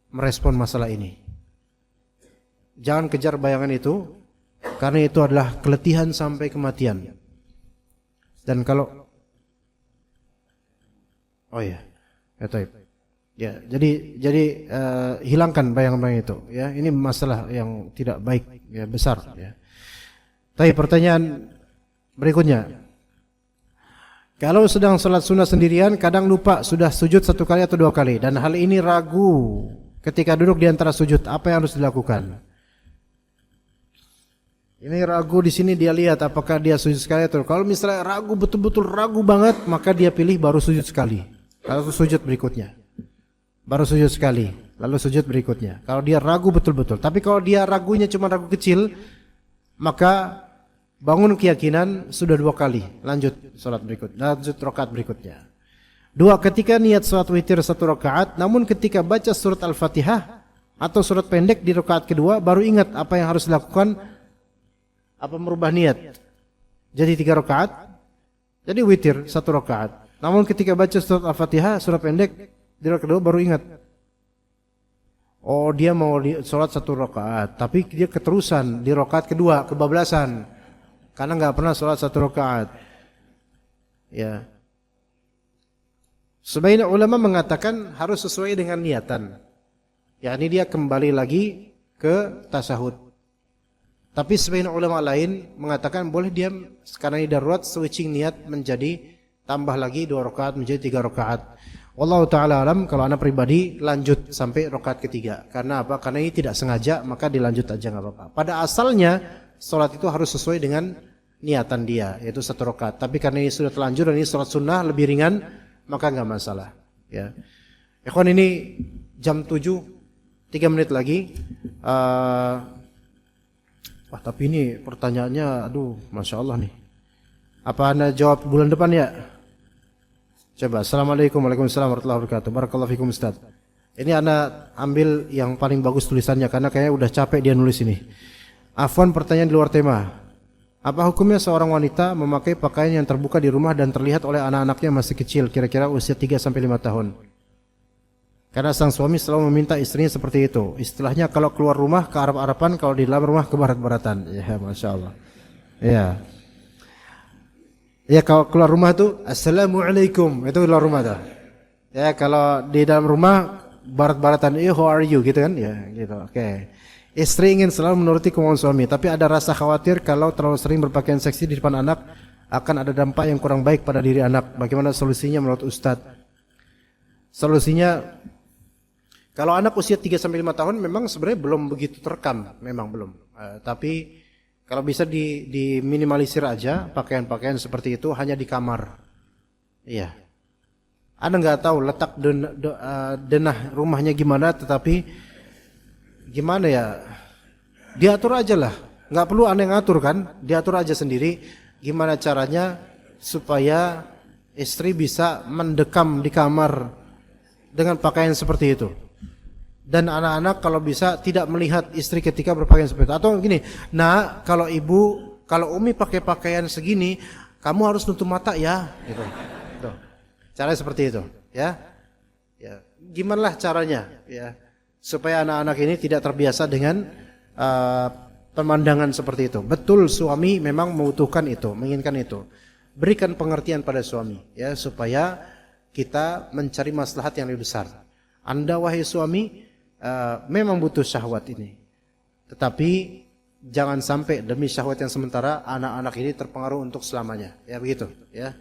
merespon masalah ini. Jangan kejar bayangan itu, karena itu adalah keletihan sampai kematian. Dan kalau jadi hilangkan bayang-bayang itu. Ya, ini masalah yang tidak baik, ya, besar. Ya. Tapi pertanyaan berikutnya, kalau sedang salat sunnah sendirian, kadang lupa sudah sujud 1 kali atau 2 kali, dan hal ini ragu ketika duduk di antara sujud, apa yang harus dilakukan? Ini ragu di sini dia lihat apakah dia sujud sekali atau kalau misalnya ragu, betul-betul ragu banget, maka dia pilih baru sujud sekali, lalu sujud berikutnya, baru sujud sekali, lalu sujud berikutnya. Kalau dia ragu betul-betul, tapi kalau dia ragunya cuma ragu kecil, maka bangun keyakinan sudah 2 kali, lanjut salat berikutnya, lanjut rakaat berikutnya. 2, ketika niat salat witir 1 rakaat, namun ketika baca surat Al-Fatihah atau surat pendek di rakaat kedua baru ingat apa yang harus dilakukan, apa merubah niat. Jadi 3 rakaat, jadi witir 1 rakaat. Namun ketika baca surat Al-Fatihah, surat pendek di rakaat kedua baru ingat. Oh, dia mau salat 1 rakaat, tapi dia keterusan di rakaat kedua, kebablasan. Karena nggak pernah sholat 1 rakaat. Ya. Sebagian ulama mengatakan harus sesuai dengan niatan. yakni dia kembali lagi ke tasahud. Tapi sebagian ulama lain mengatakan boleh dia karena ini darurat switching niat menjadi tambah lagi 2 rakaat menjadi 3 rakaat. Wallahu ta'ala alam, kalau anak pribadi lanjut sampai rakaat ketiga. Karena apa? Karena ini tidak sengaja, maka dilanjut aja nggak apa-apa. Pada asalnya sholat itu harus sesuai dengan niatan dia, yaitu 1 rakaat. Tapi karena ini sudah terlanjur dan ini sholat sunnah lebih ringan, maka nggak masalah. Ya, ikhwan, ini jam 7, 3 menit lagi. Wah, tapi ini pertanyaannya, aduh, masya Allah nih. Apa anda jawab bulan depan ya? Coba. Assalamualaikum warahmatullahi wabarakatuh. Barakallahu fikum Ustaz. Ini anda ambil yang paling bagus tulisannya karena kayaknya udah capek dia nulis ini. Afwan, pertanyaan di luar tema. Apa hukumnya seorang wanita memakai pakaian yang terbuka di rumah dan terlihat oleh anak-anaknya masih kecil, kira-kira usia 3-5 tahun? Karena sang suami selalu meminta istrinya seperti itu. Istilahnya kalau keluar rumah ke Arab-Araban, kalau di dalam rumah ke Barat-Baratan. Ya, masya Allah. Ya. Ya, kalau keluar rumah itu Assalamualaikum, itu keluar rumah tuh. Ya, kalau di dalam rumah Barat-Baratan, how are you gitu kan? Ya, gitu. Oke. Istri ingin selalu menuruti kemauan suami, tapi ada rasa khawatir kalau terlalu sering berpakaian seksi di depan anak akan ada dampak yang kurang baik pada diri anak. Bagaimana solusinya menurut Ustadz? Solusinya, kalau anak usia 3-5 tahun memang sebenarnya belum begitu terekam, memang belum. Tapi kalau bisa diminimalisir aja pakaian-pakaian seperti itu hanya di kamar. Iya. Anda nggak tahu letak denah rumahnya gimana, tetapi gimana ya? Diatur aja lah. Nggak perlu Anda yang ngatur kan? Diatur aja sendiri. Gimana caranya supaya istri bisa mendekam di kamar dengan pakaian seperti itu. Dan anak-anak kalau bisa tidak melihat istri ketika berpakaian seperti itu. Atau gini, nah kalau Umi pakai pakaian segini, kamu harus nutup mata ya. Gitu. Tuh. Caranya seperti itu, ya. Ya, gimana lah caranya, ya, supaya anak-anak ini tidak terbiasa dengan pemandangan seperti itu. Betul suami memang membutuhkan itu, menginginkan itu. Berikan pengertian pada suami ya supaya kita mencari maslahat yang lebih besar. Anda wahai suami memang butuh syahwat ini. Tetapi jangan sampai demi syahwat yang sementara anak-anak ini terpengaruh untuk selamanya. Ya begitu ya.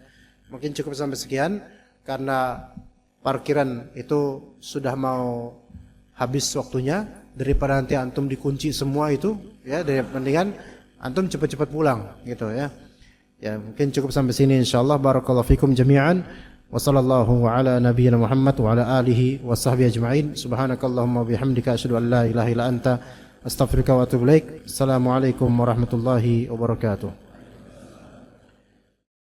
Mungkin cukup sampai sekian karena parkiran itu sudah mau habis waktunya, daripada nanti antum dikunci semua itu ya, mendingan antum cepat-cepat pulang gitu ya. Ya, mungkin cukup sampai sini insyaallah. Barakallahu fikum jami'an. Wa sallallahu ala nabiyyina Muhammad wa ala alihi wa sahbihi ajma'in. Subhanakallahumma bihamdika asyhadu an la ilaha illa anta astaghfiruka wa atubu ilaik. Assalamualaikum warahmatullahi wabarakatuh.